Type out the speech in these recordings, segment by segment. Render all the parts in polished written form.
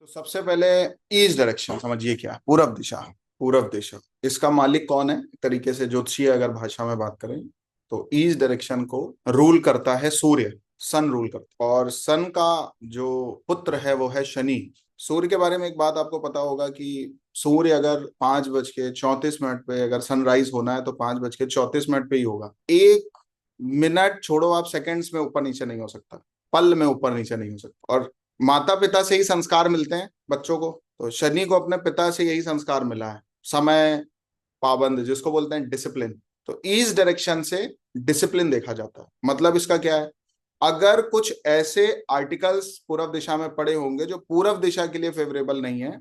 तो सबसे पहले ईस्ट डायरेक्शन समझिए क्या है। पूरब दिशा। पूरब दिशा इसका मालिक कौन है? एक तरीके से ज्योतिषीय अगर भाषा में बात करें तो ईस्ट डायरेक्शन को रूल करता है सूर्य। सन रूल करता है और सन का जो पुत्र है वो है शनि। सूर्य के बारे में एक बात आपको पता होगा कि सूर्य अगर 5:34 पे अगर सनराइज होना है तो 5:34 पे ही होगा। 1 मिनट छोड़ो, आप सेकंड्स में ऊपर नीचे नहीं हो सकता, पल में ऊपर नीचे नहीं हो सकता। और माता पिता से ही संस्कार मिलते हैं बच्चों को। तो शनि को अपने पिता से यही संस्कार मिला है, समय पाबंद, जिसको बोलते हैं डिसिप्लिन। तो ईस्ट डायरेक्शन से डिसिप्लिन देखा जाता है। मतलब इसका क्या है? अगर कुछ ऐसे आर्टिकल्स पूर्व दिशा में पड़े होंगे जो पूर्व दिशा के लिए फेवरेबल नहीं है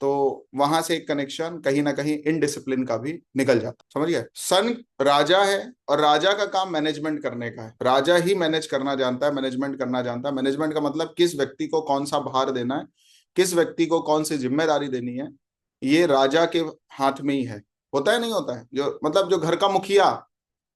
तो वहां से एक कनेक्शन कहीं ना कहीं इनडिसिप्लिन का भी निकल जाता। समझ गए? सन राजा है और राजा का काम मैनेजमेंट करने का है। राजा ही मैनेज करना जानता है, मैनेजमेंट करना जानता है। मैनेजमेंट का मतलब किस व्यक्ति को कौन सा भार देना है, किस व्यक्ति को कौन सी जिम्मेदारी देनी है, ये राजा के हाथ में ही है। होता है नहीं होता है? जो मतलब जो घर का मुखिया,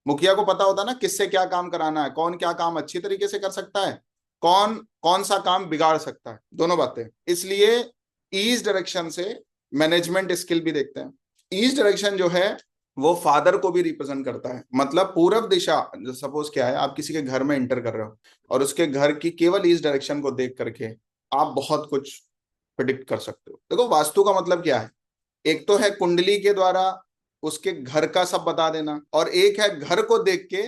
मुखिया को पता होता है ना किससे क्या काम कराना है, कौन क्या काम अच्छी तरीके से कर सकता है, कौन कौन सा काम बिगाड़ सकता है, दोनों बातें। इसलिए ईस्ट डायरेक्शन से मैनेजमेंट स्किल भी देखते हैं। ईस्ट डायरेक्शन जो है वो फादर को भी रिप्रेजेंट करता है। मतलब पूरब दिशा, सपोज क्या है, आप किसी के घर में एंटर कर रहे हो और उसके घर की केवल ईस्ट डायरेक्शन को देख करके आप बहुत कुछ प्रिडिक्ट कर सकते हो। देखो वास्तु का मतलब क्या है? एक तो है कुंडली के द्वारा उसके घर का सब बता देना, और एक है घर को देख के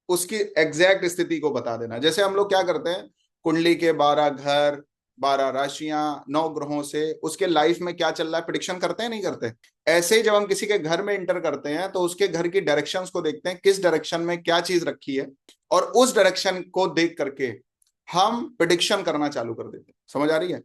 उसकी एग्जैक्ट स्थिति को बता देना। जैसे हम लोग क्या करते हैं, कुंडली के 12 घर, 12 राशियां, 9 ग्रहों से उसके लाइफ में क्या चल रहा है प्रिडिक्शन करते हैं, नहीं करते? ऐसे ही जब हम किसी के घर में इंटर करते हैं तो उसके घर की डायरेक्शंस को देखते हैं, किस डायरेक्शन में क्या चीज रखी है, और उस डायरेक्शन को देख करके हम प्रिडिक्शन करना चालू कर देते हैं। समझ आ रही है?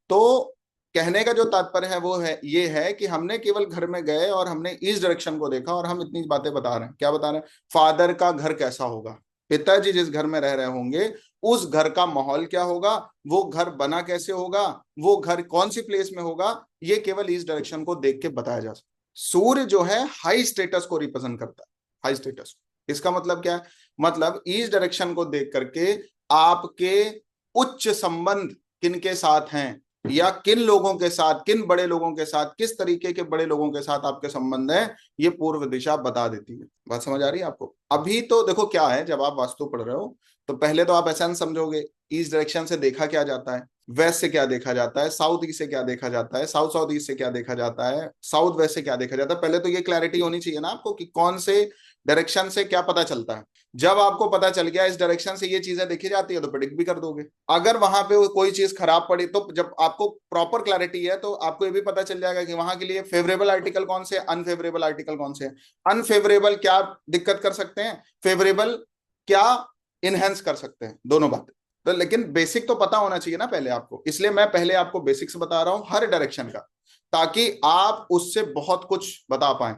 तो कहने का जो तात्पर्य है वो है, ये है कि हमने केवल घर में गए और हमने इस डायरेक्शन को देखा और हम इतनी बातें बता रहे हैं। क्या बता रहे हैं? फादर का घर कैसा होगा, पिताजी जिस घर में रह रहे होंगे उस घर का माहौल क्या होगा, वो घर बना कैसे होगा, वो घर कौन सी प्लेस में होगा, ये केवल इस डायरेक्शन को देख के बताया जा सकता। सूर्य जो है हाई स्टेटस को रिप्रेजेंट करता है, हाई स्टेटस। इसका मतलब क्या है? मतलब इस डायरेक्शन को देख करके आपके उच्च संबंध किन के साथ हैं, या किन लोगों के साथ, किन बड़े लोगों के साथ, किस तरीके के बड़े लोगों के साथ आपके संबंध है, ये पूर्व दिशा बता देती है। बात समझ आ रही है आपको? अभी तो देखो क्या है, जब आप वास्तु पढ़ रहे हो तो पहले तो आप ऐसा नहीं समझोगे ईस्ट डायरेक्शन से देखा क्या जाता है, वेस्ट से क्या देखा जाता है, साउथ ईस्ट से क्या देखा जाता है, साउथ साउथ ईस्ट से क्या देखा जाता है, साउथ वेस्ट से क्या देखा जाता है। पहले तो ये क्लैरिटी होनी चाहिए ना आपको कि कौन से डायरेक्शन से क्या पता चलता है। जब आपको पता चल गया इस डायरेक्शन से ये चीजें देखी जाती है तो प्रिडिक्ट भी कर दोगे। अगर वहां पे कोई चीज खराब पड़ी तो जब आपको प्रॉपर क्लैरिटी है तो आपको ये भी पता चल जाएगा कि वहां के लिए फेवरेबल आर्टिकल कौन से, अनफेवरेबल आर्टिकल कौन से। अनफेवरेबल क्या दिक्कत कर सकते हैं, फेवरेबल क्या इनहेंस कर सकते हैं, दोनों बातें। तो लेकिन बेसिक तो पता होना चाहिए ना पहले आपको, इसलिए मैं पहले आपको बेसिक्स बता रहा हूं हर डायरेक्शन का, ताकि आप उससे बहुत कुछ बता पाए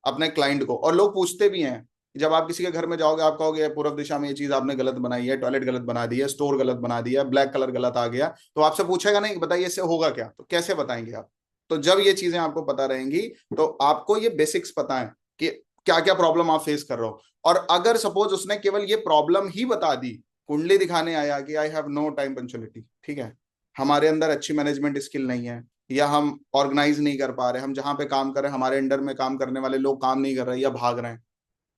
अपने क्लाइंट को। और लोग पूछते भी हैं, जब आप किसी के घर में जाओगे आप कहोगे पूर्व दिशा में ये चीज आपने गलत बनाई है, टॉयलेट गलत बना दी है, स्टोर गलत बना दिया, ब्लैक कलर गलत आ गया, तो आपसे पूछेगा नहीं बताइए इससे होगा क्या, तो कैसे बताएंगे आप? तो जब ये चीजें आपको पता रहेंगी तो आपको ये बेसिक्स पता है कि क्या क्या प्रॉब्लम आप फेस कर रहे हो। और अगर सपोज उसने केवल ये प्रॉब्लम ही बता दी, कुंडली दिखाने आया कि I have no time punctuality, ठीक है, हमारे अंदर अच्छी मैनेजमेंट स्किल नहीं है, या हम ऑर्गेनाइज नहीं कर पा रहे, हम जहां पे काम कर रहे हैं हमारे अंडर में काम करने वाले लोग काम नहीं कर रहे या भाग रहे हैं,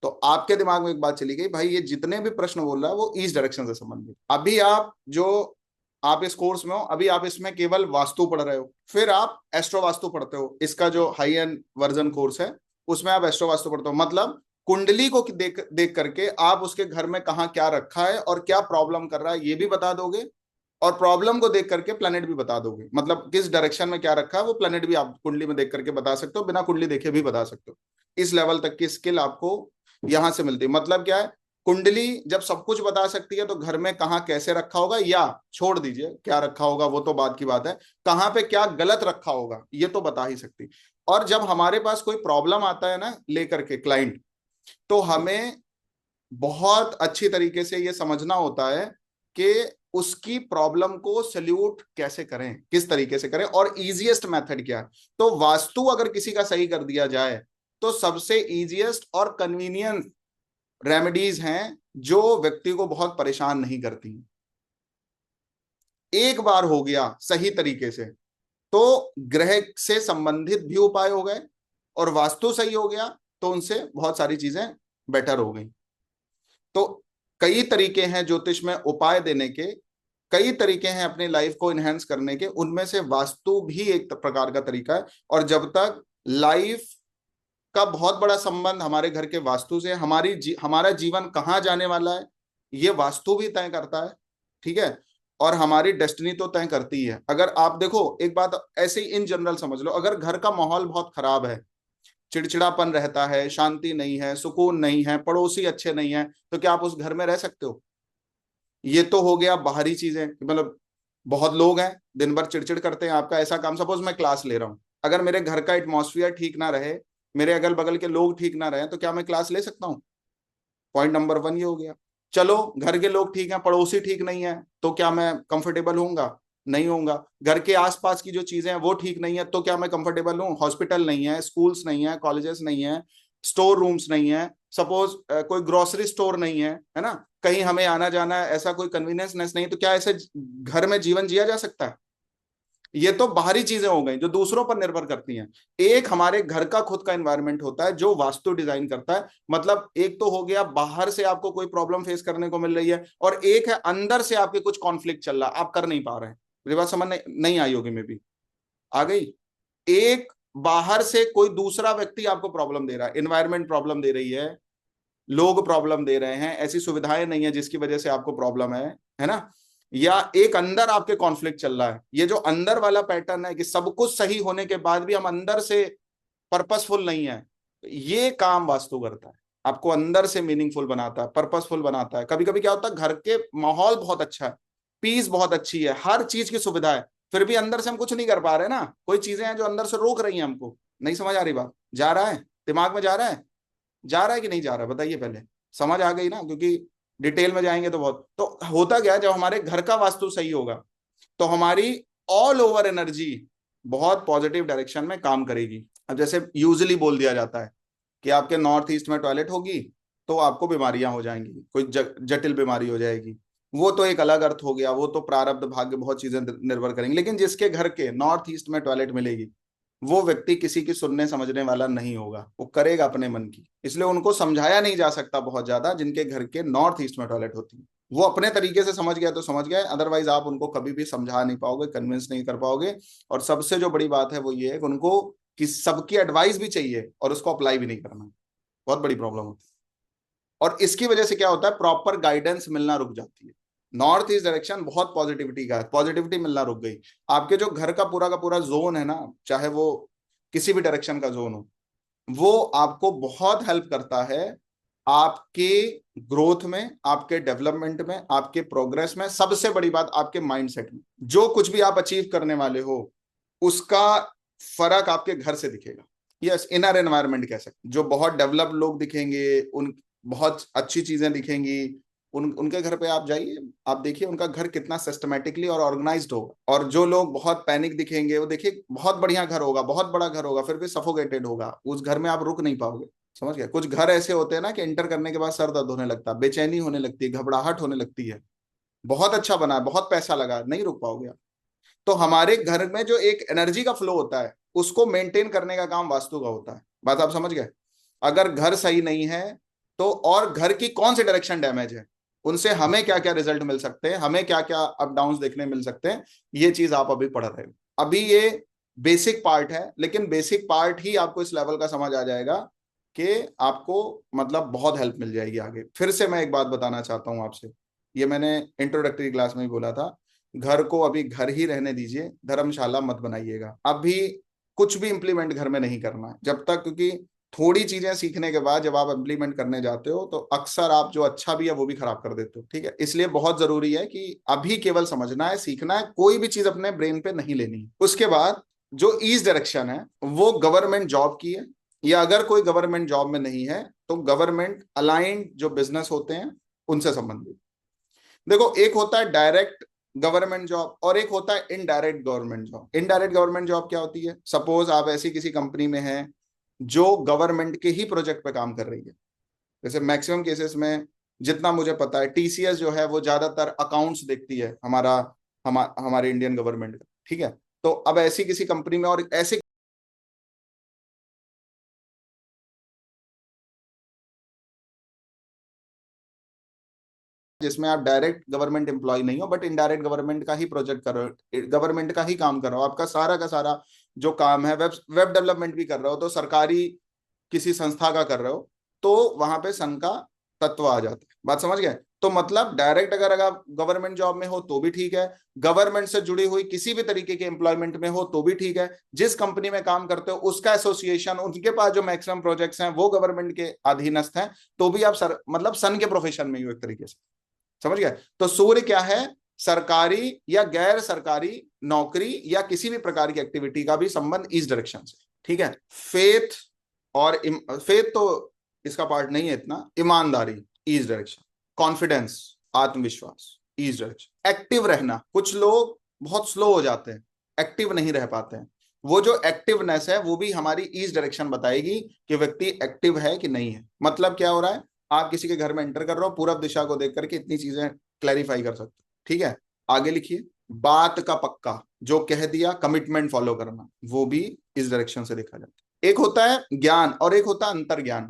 तो आपके दिमाग में एक बात चली गई, भाई ये जितने भी प्रश्न बोल रहा है वो इस डायरेक्शन से संबंधित। अभी आप जो आप इस कोर्स में हो, अभी आप इसमें केवल वास्तु पढ़ रहे हो, फिर आप एस्ट्रो वास्तु पढ़ते हो, इसका जो हाई एंड वर्जन कोर्स है उसमें आप एस्ट्रो वास्तु पढ़ते हो। मतलब कुंडली को देख देख करके आप उसके घर में कहाँ क्या रखा है और क्या प्रॉब्लम कर रहा है ये भी बता दोगे, और प्रॉब्लम को देख करके प्लेनेट भी बता दोगे। मतलब किस डायरेक्शन में क्या रखा है वो प्लेनेट भी आप कुंडली में देख करके बता सकते हो, बिना कुंडली देखे भी बता सकते हो। इस लेवल तक की स्किल आपको यहां से मिलती है। मतलब क्या है, कुंडली जब सब कुछ बता सकती है तो घर में कहाँ कैसे रखा होगा, या छोड़ दीजिए क्या रखा होगा वो तो बात की बात है, कहाँ पे क्या गलत रखा होगा ये तो बता ही सकती। और जब हमारे पास कोई प्रॉब्लम आता है ना लेकर के क्लाइंट, तो हमें बहुत अच्छी तरीके से ये समझना होता है कि उसकी प्रॉब्लम को सल्यूट कैसे करें, किस तरीके से करें, और इजीएस्ट मेथड क्या है। तो वास्तु अगर किसी का सही कर दिया जाए तो सबसे इजीएस्ट और कन्वीनियंट रेमेडीज हैं जो व्यक्ति को बहुत परेशान नहीं करती। एक बार हो गया सही तरीके से, तो ग्रह से संबंधित भी उपाय हो गए, और वास्तु सही हो गया तो उनसे बहुत सारी चीजें बेटर हो गई। तो कई तरीके हैं ज्योतिष में उपाय देने के, कई तरीके हैं अपनी लाइफ को इनहेंस करने के, उनमें से वास्तु भी एक प्रकार का तरीका है। और जब तक लाइफ का बहुत बड़ा संबंध हमारे घर के वास्तु से, हमारा जीवन कहाँ जाने वाला है ये वास्तु भी तय करता है, ठीक है। और हमारी डेस्टिनी तो तय करती है। अगर आप देखो, एक बात ऐसे ही इन जनरल समझ लो, अगर घर का माहौल बहुत खराब है, चिड़चिड़ापन रहता है, शांति नहीं है, सुकून नहीं है, पड़ोसी अच्छे नहीं है, तो क्या आप उस घर में रह सकते हो? ये तो हो गया बाहरी चीजें, मतलब बहुत लोग हैं दिन भर चिड़चिड़ करते हैं। आपका ऐसा काम, सपोज मैं क्लास ले रहा हूं, अगर मेरे घर का एटमॉस्फेयर ठीक ना रहे, मेरे अगल बगल के लोग ठीक ना रहे, तो क्या मैं क्लास ले सकता हूँ? पॉइंट नंबर 1 ये हो गया। चलो घर के लोग ठीक हैं, पड़ोसी ठीक नहीं है, तो क्या मैं कंफर्टेबल होऊंगा? नहीं होऊंगा। घर के आसपास की जो चीजें हैं वो ठीक नहीं है, तो क्या मैं कंफर्टेबल हूँ? हॉस्पिटल नहीं है, स्कूल्स नहीं है, कॉलेजेस नहीं है, स्टोर रूम्स नहीं है, सपोज कोई ग्रोसरी स्टोर नहीं है ना, कहीं हमें आना जाना है, ऐसा कोई कन्वीनियंस नहीं, तो क्या ऐसे घर में जीवन जिया जा सकता है? ये तो बाहरी चीजें हो गई जो दूसरों पर निर्भर करती हैं। एक हमारे घर का खुद का एनवायरनमेंट होता है जो वास्तु डिजाइन करता है। मतलब एक तो हो गया बाहर से आपको कोई प्रॉब्लम फेस करने को मिल रही है, और एक है अंदर से आपके कुछ कॉन्फ्लिक्ट चल रहा है, आप कर नहीं पा रहे हैं। मेरी बात समझ नहीं आई होगी, में भी आ गई। एक बाहर से कोई दूसरा व्यक्ति आपको प्रॉब्लम दे रहा है, एनवायरमेंट प्रॉब्लम दे रही है, लोग प्रॉब्लम दे रहे हैं, ऐसी सुविधाएं नहीं है जिसकी वजह से आपको प्रॉब्लम है ना। या एक अंदर आपके कॉन्फ्लिक्ट चल रहा है। ये जो अंदर वाला पैटर्न है कि सब कुछ सही होने के बाद भी हम अंदर से पर्पसफुल नहीं है, ये काम वास्तु करता है। आपको अंदर से मीनिंगफुल बनाता है, पर्पसफुल बनाता है। कभी कभी क्या होता है, घर के माहौल बहुत अच्छा है, पीस बहुत अच्छी है, हर चीज की सुविधा है, फिर भी अंदर से हम कुछ नहीं कर पा रहे ना। कोई चीजें हैं जो अंदर से रोक रही हैं हमको। नहीं समझ आ रही बात? जा रहा है दिमाग में? जा रहा है? जा रहा है कि नहीं जा रहा, बताइए पहले। समझ आ गई ना? क्योंकि डिटेल में जाएंगे तो बहुत। तो होता क्या, जब हमारे घर का वास्तु सही होगा तो हमारी ऑल ओवर एनर्जी बहुत पॉजिटिव डायरेक्शन में काम करेगी। अब जैसे यूजुअली बोल दिया जाता है कि आपके नॉर्थ ईस्ट में टॉयलेट होगी तो आपको बीमारियां हो जाएंगी, कोई जटिल बीमारी हो जाएगी। वो तो एक अलग अर्थ हो गया, वो तो प्रारब्ध भाग्य बहुत चीजें निर्भर करेंगी। लेकिन जिसके घर के नॉर्थ ईस्ट में टॉयलेट मिलेगी, वो व्यक्ति किसी की सुनने समझने वाला नहीं होगा, वो करेगा अपने मन की। इसलिए उनको समझाया नहीं जा सकता बहुत ज्यादा, जिनके घर के नॉर्थ ईस्ट में टॉयलेट होती है। वो अपने तरीके से समझ गया तो समझ गए, अदरवाइज आप उनको कभी भी समझा नहीं पाओगे, कन्विंस नहीं कर पाओगे। और सबसे जो बड़ी बात है वो ये है कि उनको कि सबकी एडवाइस भी चाहिए और उसको अप्लाई भी नहीं करना, बहुत बड़ी प्रॉब्लम होती है। और इसकी वजह से क्या होता है, प्रॉपर गाइडेंस मिलना रुक जाती है। नॉर्थ ईस्ट डायरेक्शन बहुत पॉजिटिविटी का है, पॉजिटिविटी मिलना रुक गई। आपके जो घर का पूरा जोन है ना, चाहे वो किसी भी डायरेक्शन का जोन हो, वो आपको बहुत हेल्प करता है आपके ग्रोथ में, आपके डेवलपमेंट में, आपके प्रोग्रेस में। सबसे बड़ी बात आपके माइंडसेट में, जो कुछ भी आप अचीव करने वाले हो उसका फर्क आपके घर से दिखेगा। यस, इनर एनवायरनमेंट कह सकते। जो बहुत डेवलप लोग दिखेंगे, उन बहुत अच्छी चीजें दिखेंगी, उनके घर पे आप जाइए, आप देखिए उनका घर कितना सिस्टमेटिकली और ऑर्गेनाइज्ड होगा। और जो लोग बहुत पैनिक दिखेंगे, वो देखिए बहुत बढ़िया घर होगा, बहुत बड़ा घर होगा, फिर भी सफोकेटेड होगा, उस घर में आप रुक नहीं पाओगे। समझ गए? कुछ घर ऐसे होते हैं ना कि एंटर करने के बाद सर दर्द होने लगता है, बेचैनी होने लगती है, घबराहट होने लगती है। बहुत अच्छा बना है, बहुत पैसा लगा, नहीं रुक पाओगे आप। तो हमारे घर में जो एक एनर्जी का फ्लो होता है, उसको मेंटेन करने का काम वास्तु का होता है। बात आप समझ गए? अगर घर सही नहीं है तो, और घर की कौन सी डायरेक्शन डैमेज है, उनसे हमें क्या क्या रिजल्ट मिल सकते हैं, हमें क्या क्या अप डाउन देखने मिल सकते हैं, ये चीज आप अभी पढ़ रहे हो। अभी ये बेसिक पार्ट है, लेकिन बेसिक पार्ट ही आपको इस लेवल का समझ आ जाएगा कि आपको मतलब बहुत हेल्प मिल जाएगी आगे। फिर से मैं एक बात बताना चाहता हूं आपसे, ये मैंने इंट्रोडक्टरी क्लास में ही बोला था, घर को अभी घर ही रहने दीजिए, धर्मशाला मत बनाइएगा। अभी कुछ भी इंप्लीमेंट घर में नहीं करना है जब तक, क्योंकि थोड़ी चीजें सीखने के बाद जब आप इंप्लीमेंट करने जाते हो तो अक्सर आप जो अच्छा भी है वो भी खराब कर देते हो, ठीक है। इसलिए बहुत जरूरी है कि अभी केवल समझना है, सीखना है, कोई भी चीज अपने ब्रेन पे नहीं लेनी है। उसके बाद जो ईस्ट डायरेक्शन है वो गवर्नमेंट जॉब की है, या अगर कोई गवर्नमेंट जॉब में नहीं है तो गवर्नमेंट अलाइंड जो बिजनेस होते हैं उनसे संबंधित। देखो, एक होता है डायरेक्ट गवर्नमेंट जॉब और एक होता है indirect government job. Indirect government job क्या होती है? सपोज आप ऐसी किसी कंपनी में हैं जो गवर्नमेंट के ही प्रोजेक्ट पे काम कर रही है। जैसे मैक्सिमम केसेस में जितना मुझे पता है, टीसीएस जो है वो ज्यादातर अकाउंट्स देखती है, हमारा हमारे इंडियन गवर्नमेंट का, ठीक है। तो अब ऐसी किसी कंपनी में और ऐसे जिसमें आप डायरेक्ट गवर्नमेंट एम्प्लॉय नहीं हो बट इनडायरेक्ट गवर्नमेंट का ही प्रोजेक्ट कर रहे हो, गवर्नमेंट का ही काम कर रहे हो, आपका सारा का सारा जो काम है, वेब वेब डेवलपमेंट भी कर रहे हो तो सरकारी किसी संस्था का कर रहे हो, तो वहां पे सन का तत्व आ जाता है। बात समझ गए? तो मतलब डायरेक्ट अगर आप गवर्नमेंट जॉब में हो तो भी ठीक है, गवर्नमेंट से जुड़ी हुई किसी भी तरीके के एम्प्लॉयमेंट में हो तो भी ठीक है, जिस कंपनी में काम करते हो उसका एसोसिएशन, उनके पास जो मैक्सिमम प्रोजेक्ट्स हैं वो गवर्नमेंट के अधीनस्थ हैं, तो भी आप सर मतलब सन के प्रोफेशन में ही हो एक तरीके से। समझ गए? तो सूर्य क्या है? सरकारी या गैर सरकारी नौकरी या किसी भी प्रकार की एक्टिविटी का भी संबंध इस डायरेक्शन से, ठीक है। फेथ और फेथ तो इसका पार्ट नहीं है इतना, ईमानदारी ईज डायरेक्शन, कॉन्फिडेंस आत्मविश्वास ईज डायरेक्शन, एक्टिव रहना, कुछ लोग बहुत स्लो हो जाते हैं, एक्टिव नहीं रह पाते हैं, वो जो एक्टिवनेस है वो भी हमारी ईज डायरेक्शन बताएगी कि व्यक्ति एक्टिव है कि नहीं है। मतलब क्या हो रहा है, आप किसी के घर में एंटर कर रहे हो, पूरब दिशा को देख करके इतनी चीजें क्लैरिफाई कर सकते हो, ठीक है। आगे लिखिए, बात का पक्का, जो कह दिया कमिटमेंट फॉलो करना, वो भी इस डायरेक्शन से देखा जाता है। एक होता है ज्ञान और एक होता है अंतर ज्ञान।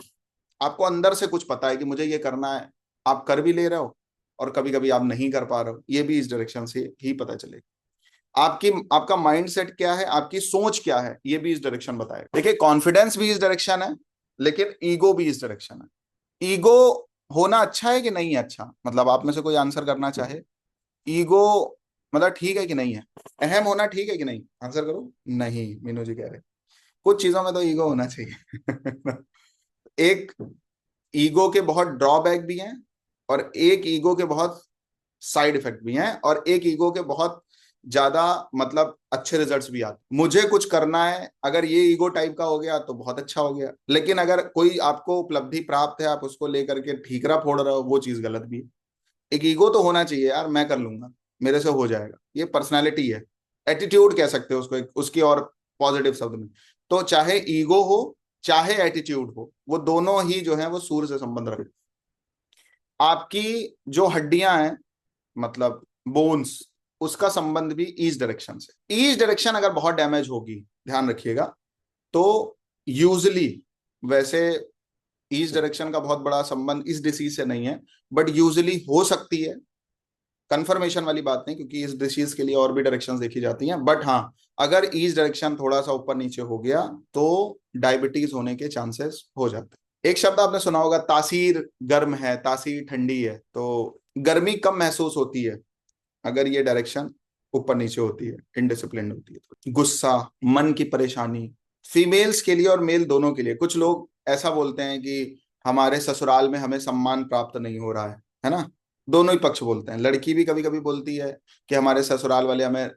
आपको अंदर से कुछ पता है कि मुझे ये करना है, आप कर भी ले रहे हो और कभी कभी आप नहीं कर पा रहे हो, ये भी इस डायरेक्शन से ही पता चलेगा। आपकी आपका माइंड सेट क्या है, आपकी सोच क्या है, ये भी इस डायरेक्शन बताएगा। देखिए कॉन्फिडेंस भी इस डायरेक्शन है, लेकिन ईगो भी इस डायरेक्शन है। ईगो होना अच्छा है कि नहीं है अच्छा, मतलब आप में से कोई आंसर करना चाहे, ईगो मतलब ठीक है कि नहीं है, अहम होना ठीक है कि नहीं, आंसर करो। नहीं, मीनू जी कह रहे कुछ चीजों में तो ईगो होना चाहिए। एक ईगो के बहुत ड्रॉबैक भी हैं और एक ईगो के बहुत साइड इफेक्ट भी हैं और एक ईगो के बहुत ज्यादा मतलब अच्छे रिजल्ट्स भी आते। मुझे कुछ करना है, अगर ये ईगो टाइप का हो गया तो बहुत अच्छा हो गया, लेकिन अगर कोई आपको उपलब्धि प्राप्त है आप उसको लेकर के ठीकरा फोड़ रहे हो, वो चीज गलत भी है। एक ईगो तो होना चाहिए यार, मैं कर लूंगा, मेरे से हो जाएगा, ये पर्सनैलिटी है, एटीट्यूड कह सकते हो उसको उसकी और पॉजिटिव शब्द में। तो चाहे ईगो हो चाहे एटीट्यूड हो, वो दोनों ही जो है वो सूर्य से संबंध रखते। आपकी जो हड्डियां हैं, मतलब बोन्स, उसका संबंध भी ईस्ट डायरेक्शन से। ईस्ट डायरेक्शन अगर बहुत डैमेज होगी, ध्यान रखिएगा, तो यूजली, वैसे ईस्ट डायरेक्शन का बहुत बड़ा संबंध इस डिसीज से नहीं है, बट यूजली हो सकती है, कंफर्मेशन वाली बात नहीं, क्योंकि इस डिसीज के लिए और भी डायरेक्शंस देखी जाती हैं, बट हाँ, अगर ईस्ट डायरेक्शन थोड़ा सा ऊपर नीचे हो गया तो डायबिटीज होने के चांसेस हो जाते हैं। एक शब्द आपने सुना होगा, तासीर गर्म है, तासीर ठंडी है, तो गर्मी कम महसूस होती है अगर ये डायरेक्शन ऊपर नीचे होती है, इनडिसिप्लिन होती है। तो गुस्सा, मन की परेशानी, फीमेल्स के लिए और मेल दोनों के लिए। कुछ लोग ऐसा बोलते हैं कि हमारे ससुराल में हमें सम्मान प्राप्त नहीं हो रहा है ना। दोनों ही पक्ष बोलते हैं, लड़की भी कभी कभी बोलती है कि हमारे ससुराल वाले हमें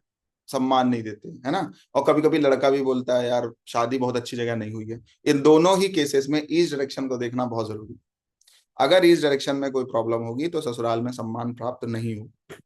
सम्मान नहीं देते, है ना, और कभी कभी लड़का भी बोलता है यार शादी बहुत अच्छी जगह नहीं हुई है। इन दोनों ही केसेस में ईस्ट डायरेक्शन को देखना बहुत जरूरी है। अगर ईस्ट डायरेक्शन में कोई प्रॉब्लम होगी तो ससुराल में सम्मान प्राप्त नहीं होगा,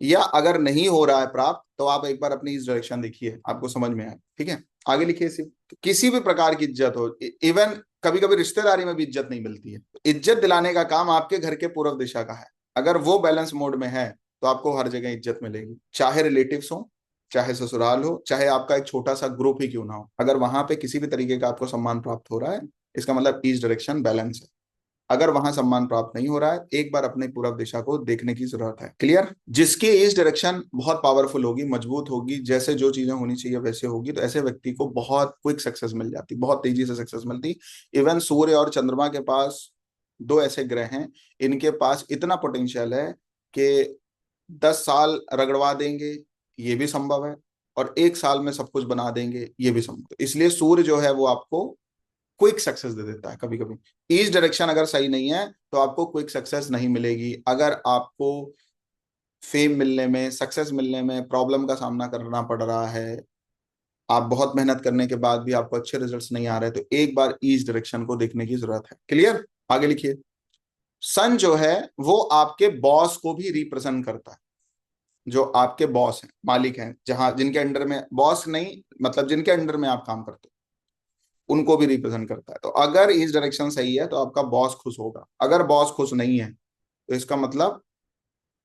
या अगर नहीं हो रहा है प्राप्त तो आप एक बार अपनी इस डायरेक्शन देखिए, आपको समझ में आए, ठीक है। आगे लिखिए इसे, किसी भी प्रकार की इज्जत हो, इवन कभी कभी रिश्तेदारी में भी इज्जत नहीं मिलती है, इज्जत दिलाने का काम आपके घर के पूर्व दिशा का है। अगर वो बैलेंस मोड में है तो आपको हर जगह इज्जत मिलेगी, चाहे रिलेटिव्स हो, चाहे ससुराल हो, चाहे आपका एक छोटा सा ग्रुप ही क्यों ना हो, अगर वहां पे किसी भी तरीके का आपको सम्मान प्राप्त हो रहा है, इसका मतलब ईस्ट डायरेक्शन बैलेंस है। अगर वहां सम्मान प्राप्त नहीं हो रहा है, एक बार अपने पूरब दिशा को देखने की जरूरत है। क्लियर? जिसकी इस डायरेक्शन बहुत पावरफुल होगी, मजबूत होगी, जैसे जो चीजें होनी चाहिए वैसे होगी, तो ऐसे व्यक्ति को बहुत क्विक सक्सेस मिल जाती, बहुत तेजी से सक्सेस मिलती। इवन सूर्य और चंद्रमा के पास दो ऐसे ग्रह हैं, इनके पास इतना पोटेंशियल है कि 10 साल रगड़वा देंगे, ये भी संभव है, और 1 साल में सब कुछ बना देंगे, ये भी संभव है। इसलिए सूर्य जो है वो आपको क्विक सक्सेस दे देता है। कभी कभी ईस्ट डायरेक्शन अगर सही नहीं है तो आपको क्विक सक्सेस नहीं मिलेगी। अगर आपको फेम मिलने में, सक्सेस मिलने में प्रॉब्लम का सामना करना पड़ रहा है, आप बहुत मेहनत करने के बाद भी आपको अच्छे रिजल्ट्स नहीं आ रहे, तो एक बार ईस्ट डायरेक्शन को देखने की जरूरत है। क्लियर? आगे लिखिए, सन जो है वो आपके बॉस को भी रिप्रेजेंट करता है। जो आपके बॉस हैं, मालिक हैं, जहां जिनके अंडर में, बॉस नहीं मतलब जिनके अंडर में आप काम करते हो, उनको भी रिप्रेजेंट करता है। तो अगर इस डायरेक्शन सही है तो आपका बॉस खुश होगा, अगर बॉस खुश नहीं है तो इसका मतलब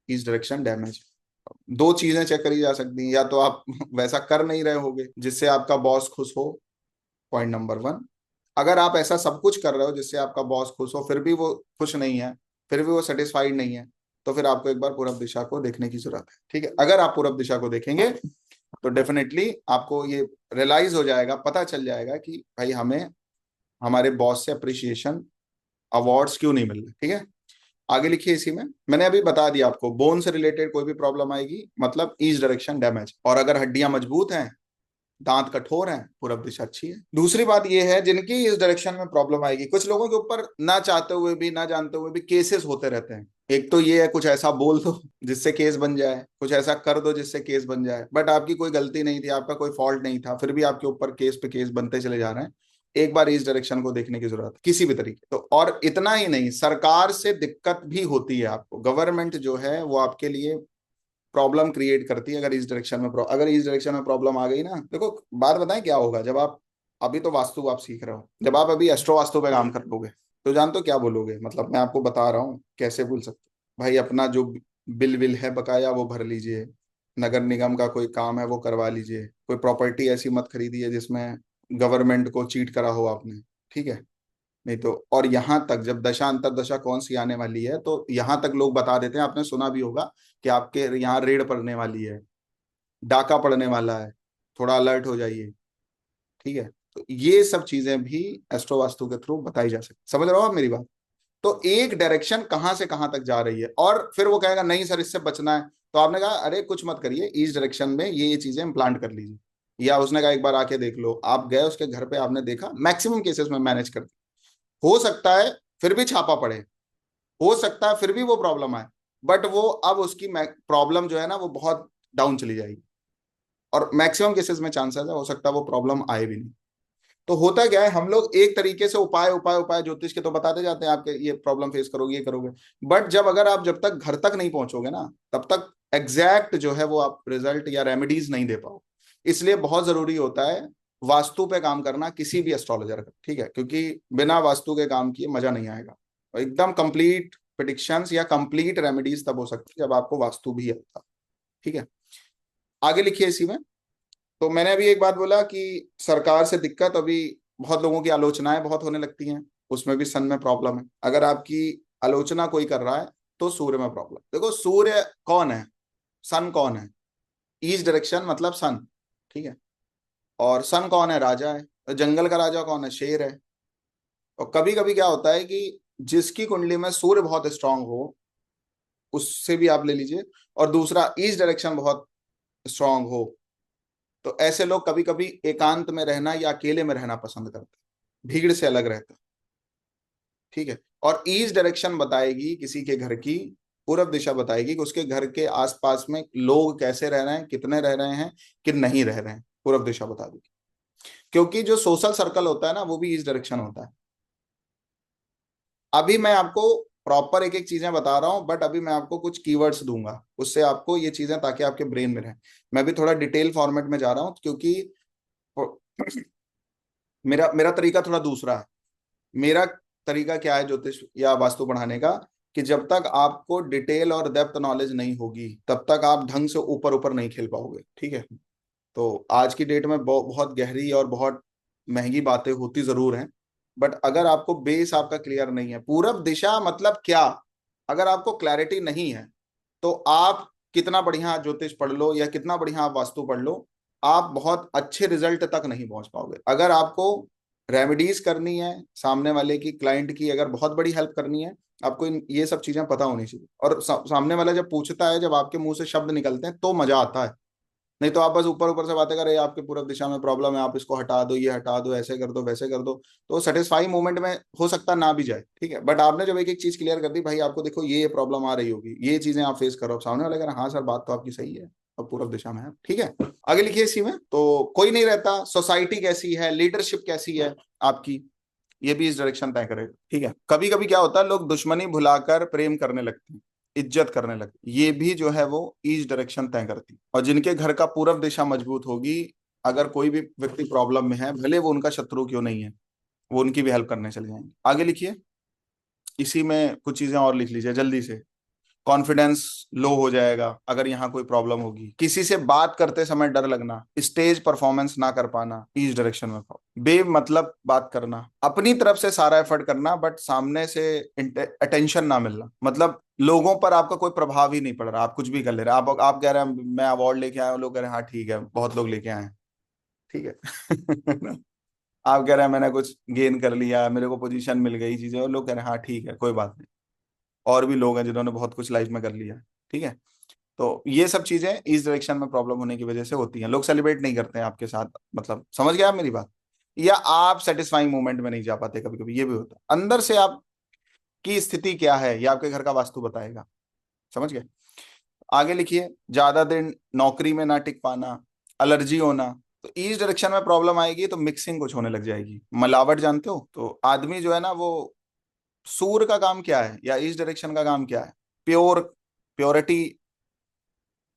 इस डायरेक्शन डैमेज है। दो चीजें चेक करी जा सकती हैं, या तो आप वैसा कर नहीं रहे होगे जिससे आपका बॉस खुश हो, पॉइंट नंबर वन। अगर आप ऐसा सब कुछ कर रहे हो जिससे आपका बॉस खुश हो, फिर भी वो खुश नहीं है, फिर भी वो सेटिस्फाइड नहीं है, तो फिर आपको एक बार पूरब दिशा को देखने की जरूरत है। ठीक है, अगर आप पूरब दिशा को देखेंगे तो डेफिनेटली आपको ये रियलाइज हो जाएगा, पता चल जाएगा कि भाई हमें हमारे बॉस से अप्रिसिएशन, अवार्ड्स क्यों नहीं मिल रहे। ठीक है, आगे लिखिए। इसी में मैंने अभी बता दिया आपको, बोन से रिलेटेड कोई भी प्रॉब्लम आएगी मतलब ईस्ट डायरेक्शन डैमेज, और अगर हड्डियां मजबूत हैं, दांत कठोर हैं, पूरब दिशा अच्छी है। दूसरी बात यह है जिनकी इस डायरेक्शन में प्रॉब्लम आएगी, कुछ लोगों के ऊपर ना चाहते हुए भी, ना जानते हुए भी केसेस होते रहते हैं। एक तो ये है, कुछ ऐसा बोल दो जिससे केस बन जाए, कुछ ऐसा कर दो जिससे केस बन जाए, बट आपकी कोई गलती नहीं थी, आपका कोई फॉल्ट नहीं था, फिर भी आपके ऊपर केस पे केस बनते चले जा रहे हैं। एक बार इस डायरेक्शन को देखने की जरूरत है किसी भी तरीके तो। और इतना ही नहीं, सरकार से दिक्कत भी होती है आपको, गवर्नमेंट जो है वो आपके लिए प्रॉब्लम क्रिएट करती है। अगर इस डायरेक्शन में अगर इस डायरेक्शन में प्रॉब्लम आ गई ना, देखो बात बताएं क्या होगा। जब आप अभी तो वास्तु आप सीख रहे हो, जब आप अभी एस्ट्रो वास्तु पे काम कर लोगे तो जानते हो क्या बोलोगे, मतलब मैं आपको बता रहा हूँ कैसे बोल सकते हो। भाई अपना जो बिल विल है बकाया वो भर लीजिए, नगर निगम का कोई काम है वो करवा लीजिए, कोई प्रॉपर्टी ऐसी मत खरीदिए जिसमें गवर्नमेंट को चीट करा हो आपने। ठीक है, नहीं तो, और यहां तक जब दशा अंतरदशा कौन सी आने वाली है तो यहां तक लोग बता देते हैं, आपने सुना भी होगा कि आपके यहाँ रेड पड़ने वाली है, डाका पड़ने वाला है, थोड़ा अलर्ट हो जाइए। ठीक है, तो ये सब चीजें भी एस्ट्रो वास्तु के थ्रू बताई जा सकती, समझ रहे हो आप मेरी बात। तो एक डायरेक्शन कहां से कहां तक जा रही है, और फिर वो कहेगा नहीं सर इससे बचना है, तो आपने कहा अरे कुछ मत करिए, इस डायरेक्शन में ये चीजें इम्प्लांट कर लीजिए। या उसने कहा एक बार आके देख लो, आप गए उसके घर पे, आपने देखा, मैक्सिमम केसेस में मैनेज कर, हो सकता है फिर भी छापा पड़े, हो सकता है फिर भी वो प्रॉब्लम आए, बट वो अब उसकी प्रॉब्लम जो है ना वो बहुत डाउन चली जाएगी, और मैक्सिमम केसेस में चांसेस है हो सकता है वो प्रॉब्लम आए भी नहीं। तो होता क्या है, हम लोग एक तरीके से उपाय उपाय उपाय ज्योतिष के तो बताते जाते हैं, आपके ये प्रॉब्लम फेस करोगे, ये करोगे, बट जब अगर आप जब तक घर तक नहीं पहुंचोगे ना, तब तक एग्जैक्ट जो है वो आप रिजल्ट या रेमेडीज नहीं दे पाओ। इसलिए बहुत जरूरी होता है वास्तु पे काम करना किसी भी एस्ट्रोलॉजर का। ठीक है, क्योंकि बिना वास्तु के काम किए मजा नहीं आएगा, और एकदम कंप्लीट प्रिडिक्शंस या कंप्लीट रेमेडीज तब हो सकती है जब आपको वास्तु भी आता। ठीक है, आगे लिखिए इसी में। तो मैंने अभी एक बात बोला कि सरकार से दिक्कत, अभी बहुत लोगों की आलोचनाएं बहुत होने लगती हैं, उसमें भी सन में प्रॉब्लम है। अगर आपकी आलोचना कोई कर रहा है तो सूर्य में प्रॉब्लम। देखो सूर्य कौन है, सन कौन है, ईस्ट डायरेक्शन मतलब सन। ठीक है, और सन कौन है, राजा है। तो जंगल का राजा कौन है, शेर है। और कभी कभी क्या होता है कि जिसकी कुंडली में सूर्य बहुत स्ट्रांग हो, उससे भी आप ले लीजिए, और दूसरा ईस्ट डायरेक्शन बहुत स्ट्रांग हो, तो ऐसे लोग कभी कभी एकांत में रहना या अकेले में रहना पसंद करते हैं, भीड़ से अलग रहते हैं। ठीक है, और ईस्ट डायरेक्शन बताएगी किसी के घर की, पूरब दिशा बताएगी कि उसके घर के आसपास में लोग कैसे रह रहे हैं, कितने रह रहे हैं, कि नहीं रह रहे हैं, पूरब दिशा बता देगी। क्योंकि जो सोशल सर्कल होता है ना वो भी ईस्ट डायरेक्शन होता है। अभी मैं आपको प्रॉपर एक एक चीजें बता रहा हूं, बट अभी मैं आपको कुछ कीवर्ड्स दूंगा, उससे आपको ये चीजें ताकि आपके ब्रेन में रहे। मैं भी थोड़ा डिटेल फॉर्मेट में जा रहा हूं क्योंकि मेरा मेरा तरीका थोड़ा दूसरा है। मेरा तरीका क्या है ज्योतिष या वास्तु पढ़ाने का, कि जब तक आपको डिटेल और डेप्थ नॉलेज नहीं होगी तब तक आप ढंग से ऊपर ऊपर नहीं खेल पाओगे। ठीक है, तो आज की डेट में बहुत गहरी और बहुत महंगी बातें होती जरूर हैं, बट अगर आपको बेस आपका क्लियर नहीं है, पूरब दिशा मतलब क्या, अगर आपको क्लैरिटी नहीं है, तो आप कितना बढ़िया ज्योतिष पढ़ लो या कितना बढ़िया आप वास्तु पढ़ लो, आप बहुत अच्छे रिजल्ट तक नहीं पहुंच पाओगे। अगर आपको रेमेडीज करनी है, सामने वाले की, क्लाइंट की अगर बहुत बड़ी हेल्प करनी है, आपको ये सब चीजें पता होनी चाहिए। और सामने वाला जब पूछता है, जब आपके मुंह से शब्द निकलते हैं तो मजा आता है। नहीं तो आप बस ऊपर ऊपर से बातें करें, आपके पूरब दिशा में प्रॉब्लम है, आप इसको हटा दो, ये हटा दो, ऐसे कर दो, वैसे कर दो, तो सेटिस्फाई मोमेंट में हो सकता ना भी जाए। ठीक है, बट आपने जब एक एक चीज क्लियर कर दी, भाई आपको देखो ये प्रॉब्लम आ रही होगी, ये चीजें आप फेस करो, सामने वाले कह हाँ सर बात तो आपकी सही है, अब पूरब दिशा में है। ठीक है, आगे लिखिए इसी में। तो कोई नहीं रहता, सोसाइटी कैसी है, लीडरशिप कैसी है आपकी, ये भी इस डायरेक्शन तय करेगा। ठीक है, कभी कभी क्या होता है, लोग दुश्मनी भुलाकर प्रेम करने लगते हैं, इज्जत करने लगते, ये भी जो है वो ईस्ट डायरेक्शन तय करती है। और जिनके घर का पूरब दिशा मजबूत होगी, अगर कोई भी व्यक्ति प्रॉब्लम में है, भले वो उनका शत्रु क्यों नहीं है, वो उनकी भी हेल्प करने चले जाएंगे। आगे लिखिए, इसी में कुछ चीजें और लिख लीजिए जल्दी से। कॉन्फिडेंस लो हो जाएगा अगर यहाँ कोई प्रॉब्लम होगी, किसी से बात करते समय डर लगना, स्टेज परफॉर्मेंस ना कर पाना, ईच डायरेक्शन में प्रॉब्लम। बेमतलब बात करना, अपनी तरफ से सारा एफर्ट करना बट सामने से अटेंशन ना मिलना, मतलब लोगों पर आपका कोई प्रभाव ही नहीं पड़ रहा, आप कुछ भी कर ले रहे हैं, आप कह रहे हैं मैं अवार्ड लेके आया हूँ, लोग कह रहे हैं हाँ ठीक है, बहुत लोग लेके आए हैं, ठीक है। आप कह रहे हैं मैंने कुछ गेन कर लिया, मेरे को पोजीशन मिल गई, चीजें, और लोग कह रहे हैं हाँ ठीक है कोई बात नहीं, और भी लोग हैं जिन्होंने बहुत कुछ लाइफ में कर लिया, ठीक है। तो ये सब चीजें इस डायरेक्शन में प्रॉब्लम होने की वजह से होती हैं, लोग सेलिब्रेट नहीं करते हैं आपके साथ, मतलब समझ गए आप मेरी बात, या आप सेटिस्फाइंग मोमेंट में नहीं जा पाते, कभी कभी ये भी होता है, अंदर से आपकी स्थिति क्या है ये आपके घर का वास्तु बताएगा, समझ गए। आगे लिखिए, ज्यादा दिन नौकरी में ना टिक पाना, एलर्जी होना, तो ईच डायरेक्शन में प्रॉब्लम आएगी तो मिक्सिंग कुछ होने लग जाएगी, मिलावट जानते हो, तो आदमी जो है ना वो, सूर्य का काम क्या है या ईच डायरेक्शन का काम क्या है, प्योरिटी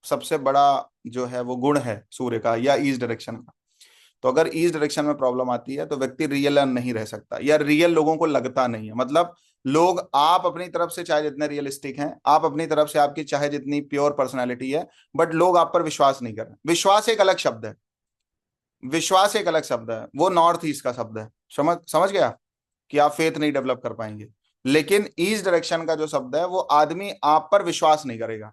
सबसे बड़ा जो है वो गुण है सूर्य का या ईस्ट डायरेक्शन का। तो अगर ईस्ट डायरेक्शन में प्रॉब्लम आती है तो व्यक्ति रियल नहीं रह सकता, या रियल लोगों को लगता नहीं है, मतलब लोग, आप अपनी तरफ से चाहे जितने रियलिस्टिक हैं, आप अपनी तरफ से आपकी चाहे जितनी प्योर पर्सनालिटी है, बट लोग आप पर विश्वास नहीं कर रहे। विश्वास एक अलग शब्द है, विश्वास एक अलग शब्द है, वो नॉर्थ ईस्ट का शब्द है, समझ समझ गया, कि आप फेथ नहीं डेवलप कर पाएंगे। लेकिन ईस्ट डायरेक्शन का जो शब्द है वो आदमी आप पर विश्वास नहीं करेगा।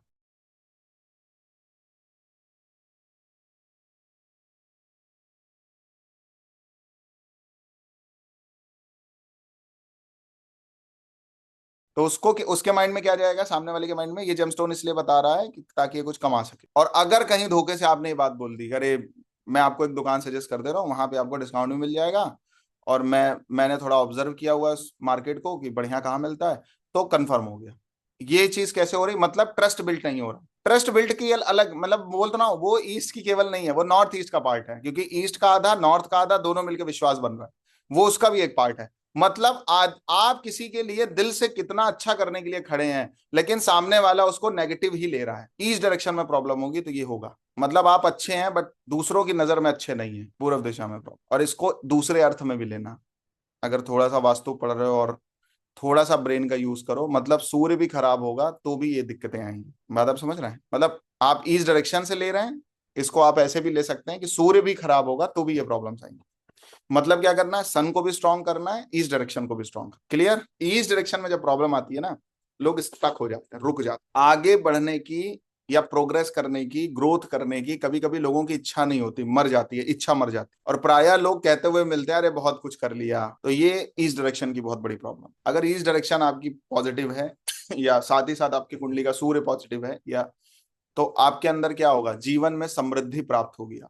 तो उसको उसके माइंड में क्या जाएगा, सामने वाले के माइंड में, ये जेमस्टोन इसलिए बता रहा है कि ताकि ये कुछ कमा सके। और अगर कहीं धोखे से आपने ये बात बोल दी, अरे मैं आपको एक दुकान सजेस्ट कर दे रहा हूँ, वहां पे आपको डिस्काउंट भी मिल जाएगा, और मैंने थोड़ा ऑब्जर्व किया हुआ है मार्केट को कि बढ़िया कहाँ मिलता है, तो कंफर्म हो गया। ये चीज कैसे हो रही, मतलब ट्रस्ट बिल्ट नहीं हो रहा। ट्रस्ट बिल्ट की अलग, मतलब बोल तो ना, वो ईस्ट की केवल नहीं है, वो नॉर्थ ईस्ट का पार्ट है, क्योंकि ईस्ट का आधा नॉर्थ का आधा दोनों मिलकर विश्वास बन रहा है, वो उसका भी एक पार्ट है। मतलब आज आप किसी के लिए दिल से कितना अच्छा करने के लिए खड़े हैं, लेकिन सामने वाला उसको नेगेटिव ही ले रहा है, ईस्ट डायरेक्शन में प्रॉब्लम होगी तो ये होगा। मतलब आप अच्छे हैं बट दूसरों की नजर में अच्छे नहीं है, पूर्व दिशा में प्रॉब्लम। और इसको दूसरे अर्थ में भी लेना, अगर थोड़ा सा वास्तु पढ़ रहे हो और थोड़ा सा ब्रेन का यूज करो, मतलब सूर्य भी खराब होगा तो भी ये दिक्कतें आएंगी। बात आप समझ रहे हैं, मतलब आप ईस्ट डायरेक्शन से ले रहे हैं, इसको आप ऐसे भी ले सकते हैं कि सूर्य भी खराब होगा तो भी ये प्रॉब्लम्स आएंगी। मतलब क्या करना है, सन को भी स्ट्रॉन्ग करना है, ईस्ट डायरेक्शन को भी स्ट्रॉन्ग। क्लियर। ईस्ट डायरेक्शन में जब प्रॉब्लम आती है ना, लोग स्टक हो जाते हैं, रुक जाते हैं, आगे बढ़ने की या प्रोग्रेस करने की, ग्रोथ करने की कभी कभी लोगों की इच्छा नहीं होती, मर जाती है, इच्छा मर जाती है, और प्रायः लोग कहते हुए मिलते हैं अरे बहुत कुछ कर लिया। तो ये ईस्ट डायरेक्शन की बहुत बड़ी प्रॉब्लम। अगर ईस्ट डायरेक्शन आपकी पॉजिटिव है या साथ ही साथ आपकी कुंडली का सूर्य पॉजिटिव है, या तो आपके अंदर क्या होगा, जीवन में समृद्धि प्राप्त होगी,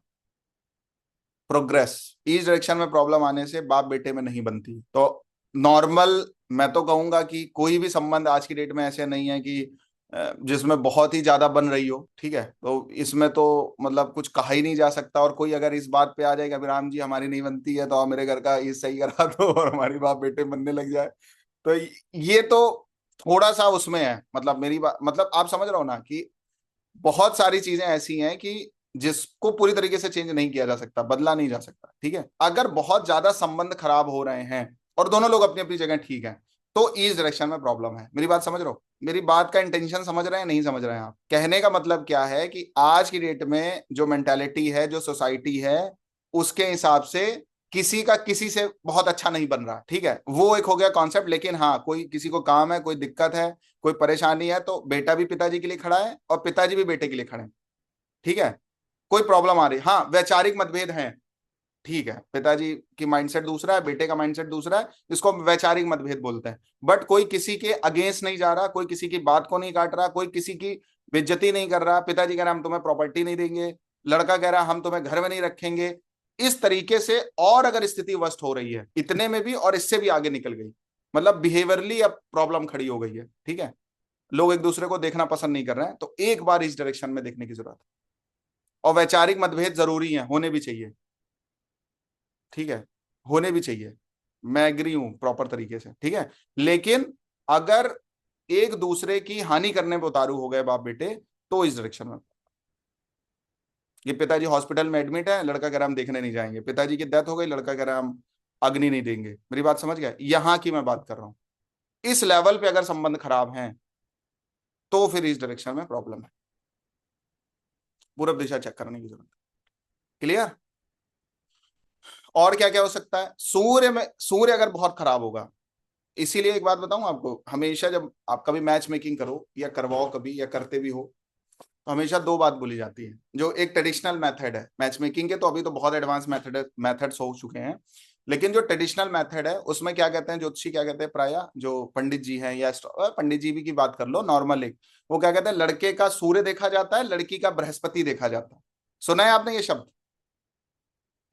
प्रोग्रेस। ईच डायरेक्शन में प्रॉब्लम आने से बाप बेटे में नहीं बनती। तो नॉर्मल, मैं तो कहूंगा कि कोई भी संबंध आज की डेट में ऐसे नहीं है कि जिसमें बहुत ही ज्यादा बन रही हो, ठीक है, तो इसमें तो मतलब कुछ कहा ही नहीं जा सकता। और कोई अगर इस बात पे आ जाएगा अभिराम जी हमारी नहीं बनती है तो आप मेरे घर का ये सही करा दो और हमारी बाप बेटे बनने लग जाए, तो ये तो थोड़ा सा उसमें है, मतलब मेरी बात, मतलब आप समझ रहे हो ना कि बहुत सारी चीजें ऐसी हैं कि जिसको पूरी तरीके से चेंज नहीं किया जा सकता, बदला नहीं जा सकता, ठीक है। अगर बहुत ज्यादा संबंध खराब हो रहे हैं और दोनों लोग अपनी अपनी जगह ठीक है, तो इस डायरेक्शन में प्रॉब्लम है। मेरी बात समझ रहे हो, मेरी बात का इंटेंशन समझ रहे हैं नहीं समझ रहे हैं आप, कहने का मतलब क्या है कि आज की डेट में जो मेंटेलिटी है, जो सोसाइटी है, उसके हिसाब से किसी का किसी से बहुत अच्छा नहीं बन रहा, ठीक है, वो एक हो गया कॉन्सेप्ट। लेकिन हाँ, कोई किसी को काम है, कोई दिक्कत है, कोई परेशानी है, तो बेटा भी पिताजी के लिए खड़ा है और पिताजी भी बेटे के लिए खड़े हैं, ठीक है। कोई प्रॉब्लम आ रही, हाँ वैचारिक मतभेद हैं, ठीक है, पिताजी की माइंडसेट दूसरा है, बेटे का माइंडसेट दूसरा है, इसको वैचारिक मतभेद बोलते हैं। बट कोई किसी के अगेंस्ट नहीं जा रहा, कोई किसी की बात को नहीं काट रहा, कोई किसी की बेइज्जती नहीं कर रहा। पिताजी कह रहा हम तुम्हें प्रॉपर्टी नहीं देंगे, लड़का कह रहा हम तुम्हें घर में नहीं रखेंगे, इस तरीके से। और अगर स्थिति वर्स्ट हो रही है इतने में भी और इससे भी आगे निकल गई, मतलब बिहेवियरली अब प्रॉब्लम खड़ी हो गई है, ठीक है, लोग एक दूसरे को देखना पसंद नहीं कर रहे हैं, तो एक बार इस डायरेक्शन में देखने की जरूरत है। और वैचारिक मतभेद जरूरी है, होने भी चाहिए, ठीक है, होने भी चाहिए, मैं एग्री हूं प्रॉपर तरीके से, ठीक है। लेकिन अगर एक दूसरे की हानि करने पर उतारू हो गए बाप बेटे, तो इस डायरेक्शन में। ये पिताजी हॉस्पिटल में एडमिट है, लड़का कह रहा हम देखने नहीं जाएंगे, पिताजी की डेथ हो गई, लड़का कह रहा हम अग्नि नहीं देंगे। मेरी बात समझ गया, यहां की मैं बात कर रहा हूं। इस लेवल पे अगर संबंध खराब हैं तो फिर इस डायरेक्शन में प्रॉब्लम है, पूरब दिशा चेक करने की जरूरत है। क्लियर? और क्या क्या हो सकता है? सूर्य अगर बहुत खराब होगा, इसीलिए एक बात बताऊं आपको, हमेशा जब आप कभी मैच मेकिंग करो या करवाओ कभी या करते भी हो, तो हमेशा दो बात बोली जाती है। जो एक ट्रेडिशनल मेथड है मैच मेकिंग के, तो अभी तो बहुत एडवांस मेथड्स हो चुके हैं, लेकिन जो ट्रेडिशनल मेथड है उसमें क्या कहते हैं ज्योतिषी, क्या कहते हैं प्राय जो पंडित जी हैं या पंडित जी भी की बात कर लो नॉर्मल एक, वो क्या कहते हैं, लड़के का सूर्य देखा जाता है, लड़की का बृहस्पति देखा जाता है। सुना है आपने ये शब्द?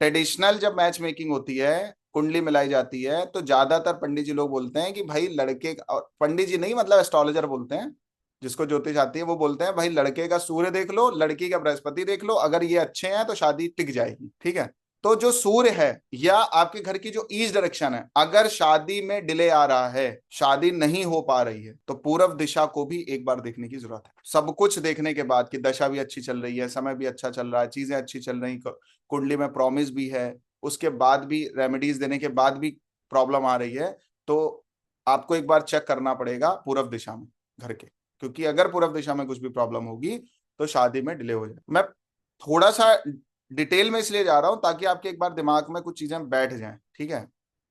ट्रेडिशनल जब मैच मेकिंग होती है, कुंडली मिलाई जाती है, तो ज्यादातर पंडित जी लोग बोलते हैं कि भाई लड़के और पंडित जी नहीं मतलब एस्ट्रोलॉजर बोलते हैं, जिसको ज्योतिष आती है वो बोलते हैं भाई लड़के का सूर्य देख लो, लड़की का बृहस्पति देख लो, अगर ये अच्छे हैं तो शादी टिक जाएगी। ठीक है? तो जो सूर्य है या आपके घर की जो ईस्ट डायरेक्शन है, अगर शादी में डिले आ रहा है, शादी नहीं हो पा रही है, तो पूर्व दिशा को भी एक बार देखने की जरूरत है। सब कुछ देखने के बाद कि दशा भी अच्छी चल रही है, समय भी अच्छा चल रहा है, चीजें अच्छी चल रही, कुंडली में प्रॉमिस भी है, उसके बाद भी रेमेडीज देने के बाद भी प्रॉब्लम आ रही है, तो आपको एक बार चेक करना पड़ेगा पूर्व दिशा में घर के, क्योंकि अगर पूर्व दिशा में कुछ भी प्रॉब्लम होगी तो शादी में डिले हो जाए। मैं थोड़ा सा डिटेल में इसलिए जा रहा हूं ताकि आपके एक बार दिमाग में कुछ चीजें बैठ जाएं। ठीक है?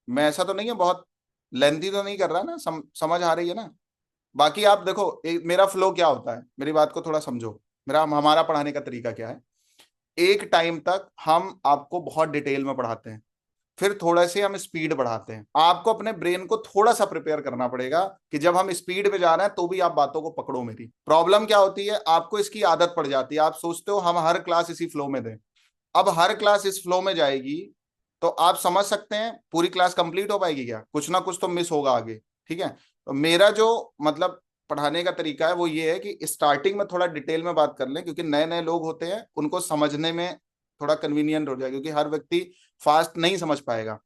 मैं ऐसा तो नहीं है, बहुत लेंथी तो नहीं कर रहा ना, समझ आ रही है ना? बाकी आप देखो मेरा फ्लो क्या होता है, मेरी बात को थोड़ा समझो, मेरा हमारा पढ़ाने का तरीका क्या है। एक टाइम तक हम आपको बहुत डिटेल में पढ़ाते हैं, फिर थोड़ा से हम स्पीड बढ़ाते हैं। आपको अपने ब्रेन को थोड़ा सा प्रिपेयर करना पड़ेगा कि जब हम स्पीड पे जा रहे हैं तो भी आप बातों को पकड़ो। मेरी प्रॉब्लम क्या होती है, आपको इसकी आदत पड़ जाती है, आप सोचते हो हम हर क्लास इसी फ्लो में दें। अब हर क्लास इस फ्लो में जाएगी तो आप समझ सकते हैं पूरी क्लास कंप्लीट हो पाएगी क्या? कुछ ना कुछ तो मिस होगा आगे। ठीक है? तो मेरा जो मतलब पढ़ाने का तरीका है वो ये है कि स्टार्टिंग में थोड़ा डिटेल में बात कर लें, क्योंकि नए नए लोग होते हैं, उनको समझने में थोड़ा कन्वीनियंट हो जाए, क्योंकि हर व्यक्ति फास्ट नहीं समझ पाएगा।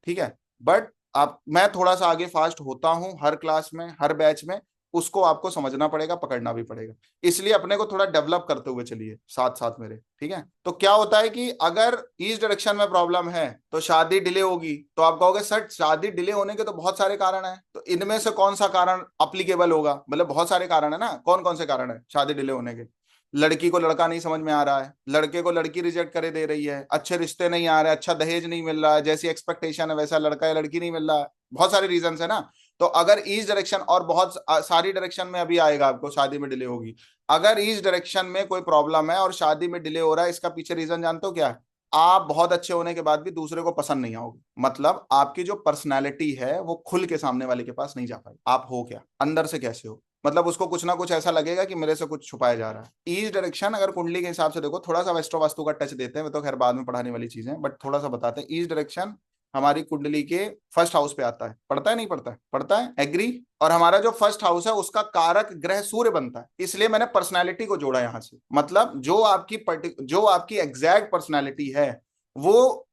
ठीक है? बट आप मैं थोड़ा सा आगे फास्ट होता हूं हर क्लास में, हर बैच में, उसको आपको समझना पड़ेगा, पकड़ना भी पड़ेगा। इसलिए अपने को थोड़ा डेवलप करते हुए चलिए साथ साथ मेरे। ठीक है? तो क्या होता है कि अगर ईस्ट डायरेक्शन में प्रॉब्लम है तो शादी डिले होगी, तो आप कहोगे सर शादी डिले होने के तो बहुत सारे कारण हैं, तो इनमें से कौन सा कारण अप्लीकेबल होगा? मतलब बहुत सारे कारण है ना, कौन कौन से कारण है शादी डिले होने के? लड़की को लड़का नहीं समझ में आ रहा है, लड़के को लड़की रिजेक्ट करे दे रही है, अच्छे रिश्ते नहीं आ रहे, अच्छा दहेज नहीं मिल रहा है, जैसी एक्सपेक्टेशन है वैसा लड़का या लड़की नहीं मिल रहा है, बहुत सारे रीजन है ना। तो अगर ईस्ट डायरेक्शन और बहुत सारी डायरेक्शन में अभी आएगा आपको शादी में डिले होगी, अगर ईस्ट डायरेक्शन में कोई प्रॉब्लम है और शादी में डिले हो रहा है, इसका पीछे रीजन जानते हो क्या है? आप बहुत अच्छे होने के बाद भी दूसरे को पसंद नहीं आओगे, मतलब आपकी जो पर्सनैलिटी है वो खुल के सामने वाले के पास नहीं जा पाई। आप हो क्या, अंदर से कैसे हो, मतलब उसको कुछ ना कुछ ऐसा लगेगा कि मेरे से कुछ छुपाया जा रहा है। ईस्ट डायरेक्शन अगर कुंडली के हिसाब से देखो, थोड़ा सा वेस्टो वास्तु का टच देते हैं, तो खैर बाद में पढ़ाने वाली चीजें, बट थोड़ा सा बताते हैं। ईस्ट डायरेक्शन हमारी कुंडली के फर्स्ट हाउस पे आता है, पढ़ता है नहीं पढ़ता है? पढ़ता है, एग्री? और हमारा जो फर्स्ट हाउस है उसका कारक ग्रह सूर्य बनता है, इसलिए मैंने पर्सनैलिटी को जोड़ा यहां से। मतलब जो आपकी एग्जैक्ट पर्सनैलिटी है वो,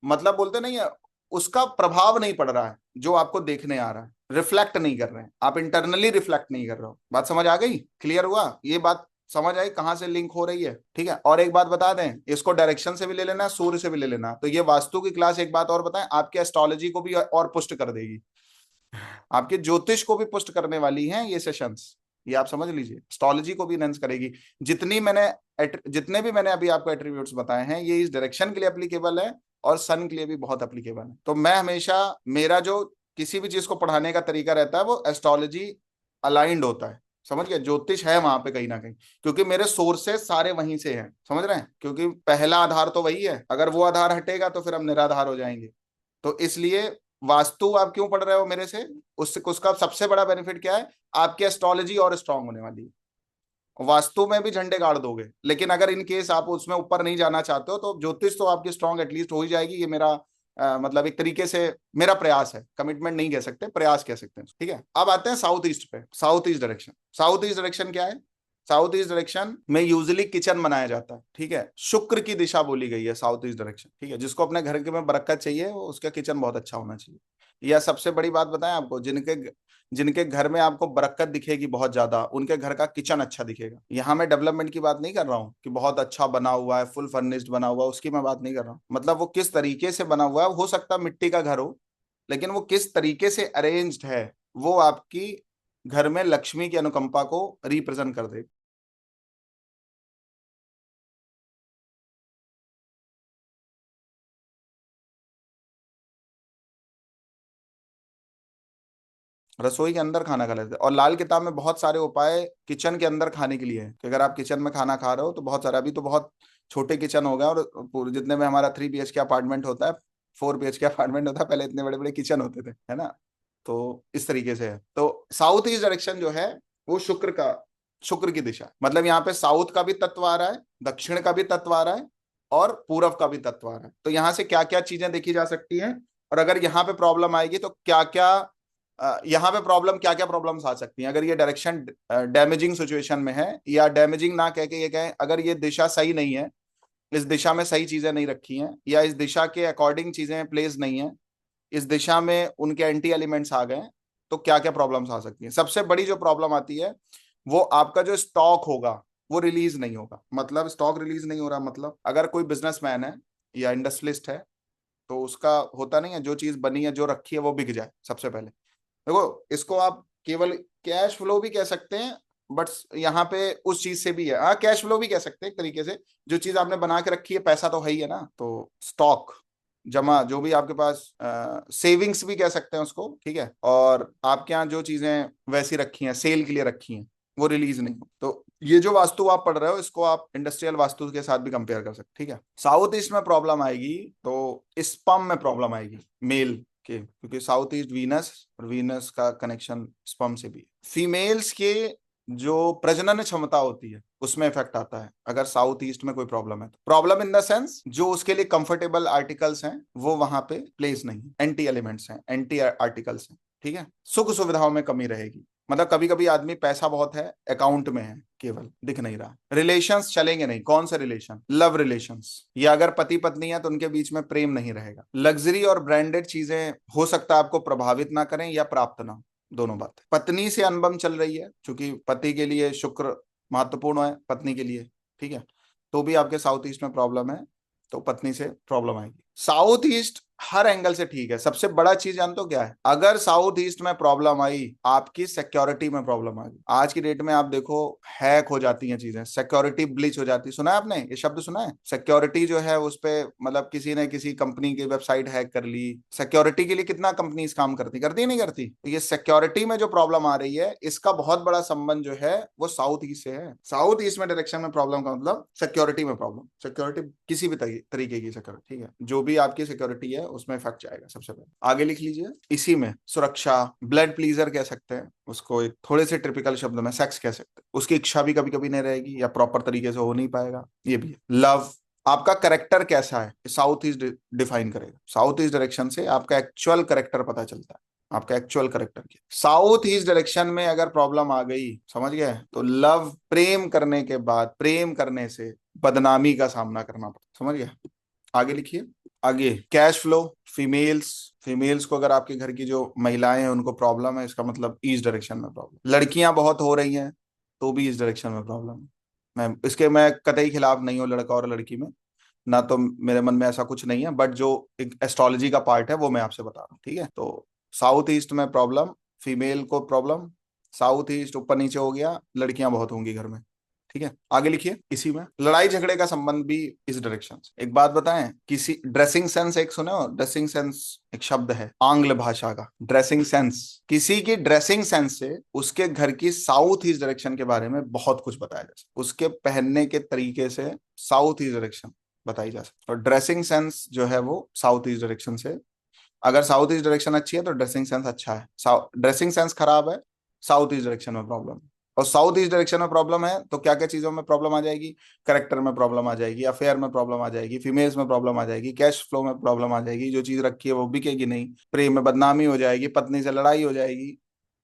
मतलब बोलते नहीं है, उसका प्रभाव नहीं पड़ रहा है जो आपको देखने आ रहा है, रिफ्लेक्ट नहीं कर रहे हैं आप, इंटरनली रिफ्लेक्ट नहीं कर रहे हो। बात समझ आ गई? क्लियर हुआ? ये बात समझ आई कहां से लिंक हो रही है? ठीक है? और एक बात बता दें, इसको डायरेक्शन से भी ले लेना, सूर्य से भी ले लेना। तो ये वास्तु की क्लास एक बात और बताएं, आपके एस्ट्रोलॉजी को भी और पुष्ट कर देगी, आपके ज्योतिष को भी पुष्ट करने वाली हैं ये सेशंस। ये आप समझ लीजिए, एस्ट्रोलॉजी को भी एनहांस करेगी। जितने भी मैंने अभी आपको एट्रीब्यूट्स बताए हैं ये इस डायरेक्शन के लिए एप्लीकेबल है और सन के लिए भी बहुत एप्लीकेबल है। तो मैं हमेशा, मेरा जो किसी भी चीज को पढ़ाने का तरीका रहता है वो एस्ट्रोलॉजी अलाइंड होता है। समझ गए? ज्योतिष है वहां पे कहीं ना कहीं, क्योंकि मेरे सोर्सेस सारे वहीं से हैं। समझ रहे हैं? क्योंकि पहला आधार तो वही है, अगर वो आधार हटेगा तो फिर हम निराधार हो जाएंगे। तो इसलिए वास्तु आप क्यों पढ़ रहे हो मेरे से, उससे उसका सबसे बड़ा बेनिफिट क्या है, आपकी एस्ट्रोलॉजी और स्ट्रांग होने वाली है। वास्तु में भी झंडे गाड़ दोगे, लेकिन अगर इन केस आप उसमें ऊपर नहीं जाना चाहते हो तो ज्योतिष तो आपकी स्ट्रांग एटलीस्ट हो ही जाएगी। ये मेरा मतलब एक तरीके से मेरा प्रयास है, कमिटमेंट नहीं कह सकते, प्रयास कह सकते हैं। ठीक है? अब आते हैं साउथ ईस्ट पे। South east direction, south east direction क्या है? साउथ ईस्ट डायरेक्शन में यूजुअली किचन बनाया जाता है। ठीक है? शुक्र की दिशा बोली गई है साउथ ईस्ट डायरेक्शन। ठीक है? जिसको अपने घर के में बरकत चाहिए वो उसका किचन बहुत अच्छा होना चाहिए। यह सबसे बड़ी बात बताएं आपको, जिनके जिनके घर में आपको बरकत दिखेगी बहुत ज्यादा, उनके घर का किचन अच्छा दिखेगा। यहाँ मैं डेवलपमेंट की बात नहीं कर रहा हूँ कि बहुत अच्छा बना हुआ है, फुल फर्निश्ड बना हुआ है, उसकी मैं बात नहीं कर रहा हूँ। मतलब वो किस तरीके से बना हुआ है, हो सकता है मिट्टी का घर हो, लेकिन वो किस तरीके से अरेंज्ड है वो आपकी घर में लक्ष्मी की अनुकंपा को रिप्रेजेंट कर देगी। रसोई के अंदर खाना खा लेते हैं। और लाल किताब में बहुत सारे उपाय किचन के अंदर खाने के लिए है, कि अगर आप किचन में खाना खा रहे हो तो बहुत सारे, अभी तो बहुत छोटे किचन हो गए, और जितने में हमारा 3 BHK अपार्टमेंट होता है, 4 BHK अपार्टमेंट होता है, पहले इतने बड़े बड़े किचन होते थे, है ना। तो इस तरीके से है। तो साउथ ईस्ट डायरेक्शन जो है वो शुक्र की दिशा, मतलब यहाँ पे साउथ का भी तत्व आ रहा है, दक्षिण का भी तत्व आ रहा है, और पूरब का भी तत्व आ रहा है। तो यहाँ से क्या क्या चीजें देखी जा सकती हैं, और अगर यहाँ पे प्रॉब्लम आएगी तो क्या क्या, यहाँ पे प्रॉब्लम क्या क्या प्रॉब्लम्स आ सकती हैं अगर ये डायरेक्शन डैमेजिंग सिचुएशन में है, या डैमेजिंग ना कह के ये कहें, अगर ये दिशा सही नहीं है, इस दिशा में सही चीजें नहीं रखी हैं, या इस दिशा के अकॉर्डिंग चीजें प्लेस नहीं है, इस दिशा में उनके एंटी एलिमेंट्स आ गए, तो क्या क्या प्रॉब्लम्स आ सकती हैं। सबसे बड़ी जो प्रॉब्लम आती है वो आपका जो स्टॉक होगा वो रिलीज नहीं होगा। मतलब स्टॉक रिलीज नहीं हो रहा, मतलब अगर कोई बिजनेसमैन है या इंडस्ट्रियलिस्ट है, तो उसका होता नहीं है, जो चीज बनी है जो रखी है वो बिक जाए सबसे पहले। देखो, इसको आप केवल कैश फ्लो भी कह सकते हैं, बट यहाँ पे उस चीज से भी है, हाँ कैश फ्लो भी कह सकते हैं एक तरीके से। जो चीज आपने बना के रखी है, पैसा तो है ही है ना, तो स्टॉक जमा जो भी आपके पास, सेविंग्स भी कह सकते हैं उसको, ठीक है। और आपके यहाँ जो चीजें वैसी रखी हैं, सेल के लिए रखी हैं, वो रिलीज नहीं हो, तो ये जो वास्तु आप पढ़ रहे हो इसको आप इंडस्ट्रियल वास्तु के साथ भी कंपेयर कर सकते, ठीक है। साउथ ईस्ट में प्रॉब्लम आएगी तो स्पर्म में प्रॉब्लम आएगी मेल के, क्योंकि साउथ ईस्ट वीनस, और वीनस का कनेक्शन स्पर्म से भी है। फीमेल्स के जो प्रजनन क्षमता होती है उसमें इफेक्ट आता है अगर साउथ ईस्ट में कोई प्रॉब्लम है। तो प्रॉब्लम इन द सेंस जो उसके लिए कंफर्टेबल आर्टिकल्स हैं वो वहां पे प्लेस नहीं है, एंटी एलिमेंट्स हैं, एंटी आर्टिकल्स हैं, ठीक है। सुख सुविधाओं में कमी रहेगी, मतलब कभी कभी आदमी पैसा बहुत है, अकाउंट में है, केवल दिख नहीं रहा। रिलेशंस चलेंगे नहीं, कौन से रिलेशन, लव रिलेशंस, या अगर पति पत्नी है तो उनके बीच में प्रेम नहीं रहेगा। लग्जरी और ब्रांडेड चीजें हो सकता है आपको प्रभावित ना करें या प्राप्त ना हो, दोनों बात। पत्नी से अनबन चल रही है, क्योंकि पति के लिए शुक्र महत्वपूर्ण है, पत्नी के लिए, ठीक है, तो भी आपके साउथ ईस्ट में प्रॉब्लम है, तो पत्नी से प्रॉब्लम आएगी। साउथ ईस्ट हर एंगल से ठीक है। सबसे बड़ा चीज जानते हो क्या है, अगर साउथ ईस्ट में प्रॉब्लम आई, आपकी सिक्योरिटी में प्रॉब्लम आ गई। आज की डेट में आप देखो, हैक हो जाती हैं चीजें, सिक्योरिटी ब्लीच हो जाती है। सुना है आपने ये शब्द, सुना है? सिक्योरिटी जो है उस पे, मतलब किसी ने किसी कंपनी की वेबसाइट हैक कर ली, सिक्योरिटी के लिए कितना कंपनीज काम करती करती नहीं करती। तो ये सिक्योरिटी में जो प्रॉब्लम आ रही है, इसका बहुत बड़ा संबंध जो है वो साउथ ईस्ट से है। साउथ ईस्ट में डायरेक्शन में प्रॉब्लम का मतलब सिक्योरिटी में प्रॉब्लम, सिक्योरिटी किसी भी तरीके की सिक्योरिटी, ठीक है, जो भी आपकी सिक्योरिटी है उसमें इफेक्ट जाएगा सबसे पहले। आगे लिख लीजिए, इसी में सुरक्षा, ब्लड प्लीजर कह सकते हैं उसको, एक थोड़े से ट्रिपिकल शब्द में सेक्स कह सकते हैं। उसकी इच्छा भी कभी कभी नहीं रहेगी, या प्रॉपर तरीके से हो नहीं पाएगा, ये भी है। लव, आपका करेक्टर कैसा है साउथ ईस्ट डिफाइन करेगा। साउथ ईस्ट डायरेक्शन से आपका एक्चुअल करेक्टर पता चलता है, आपका एक्चुअल करेक्टर क्या। साउथ ईस्ट डायरेक्शन में अगर प्रॉब्लम आ गई, समझ गए, तो लव, प्रेम करने के बाद प्रेम करने से बदनामी का सामना करना पड़ता, समझ गए। आगे लिखिए। आगे कैश फ्लो, फीमेल्स, फीमेल्स को अगर आपके घर की जो महिलाएं हैं उनको प्रॉब्लम है, इसका मतलब ईस्ट डायरेक्शन में प्रॉब्लम। लड़कियां बहुत हो रही हैं तो भी ईस्ट डायरेक्शन में प्रॉब्लम है। मैं कतई खिलाफ नहीं हूँ लड़का और लड़की में, ना तो मेरे मन में ऐसा कुछ नहीं है, बट जो एक एस्ट्रोलॉजी का पार्ट है वो मैं आपसे बता रहा हूँ, ठीक है। तो साउथ ईस्ट में प्रॉब्लम, फीमेल को प्रॉब्लम, साउथ ईस्ट ऊपर नीचे हो गया, लड़कियां बहुत होंगी घर में, ठीक है। आगे लिखिए। इसी में लड़ाई झगड़े का संबंध भी इस डायरेक्शन से। एक बात बताएं, किसी ड्रेसिंग सेंस, एक सुने हो ड्रेसिंग सेंस, एक शब्द है आंग्ल भाषा का, ड्रेसिंग सेंस। किसी की ड्रेसिंग सेंस से उसके घर की साउथ ईस्ट डायरेक्शन के बारे में बहुत कुछ बताया जा सकता है, उसके पहनने के तरीके से साउथ ईस्ट डायरेक्शन बताई जा सकती है। और ड्रेसिंग सेंस जो है वो साउथ ईस्ट डायरेक्शन से, अगर साउथ ईस्ट डायरेक्शन अच्छी है तो ड्रेसिंग सेंस अच्छा है, ड्रेसिंग सेंस खराब है, साउथ ईस्ट डायरेक्शन में प्रॉब्लम है। और साउथ ईस्ट डायरेक्शन में प्रॉब्लम है तो क्या क्या चीजों में प्रॉब्लम आ जाएगी, करेक्टर में प्रॉब्लम आ जाएगी, अफेयर में प्रॉब्लम आ जाएगी, फीमेल्स में प्रॉब्लम आ जाएगी, कैश फ्लो में प्रॉब्लम आ जाएगी, जो चीज रखी है वो बिकेगी नहीं, प्रेम में बदनामी हो जाएगी, पत्नी से लड़ाई हो जाएगी,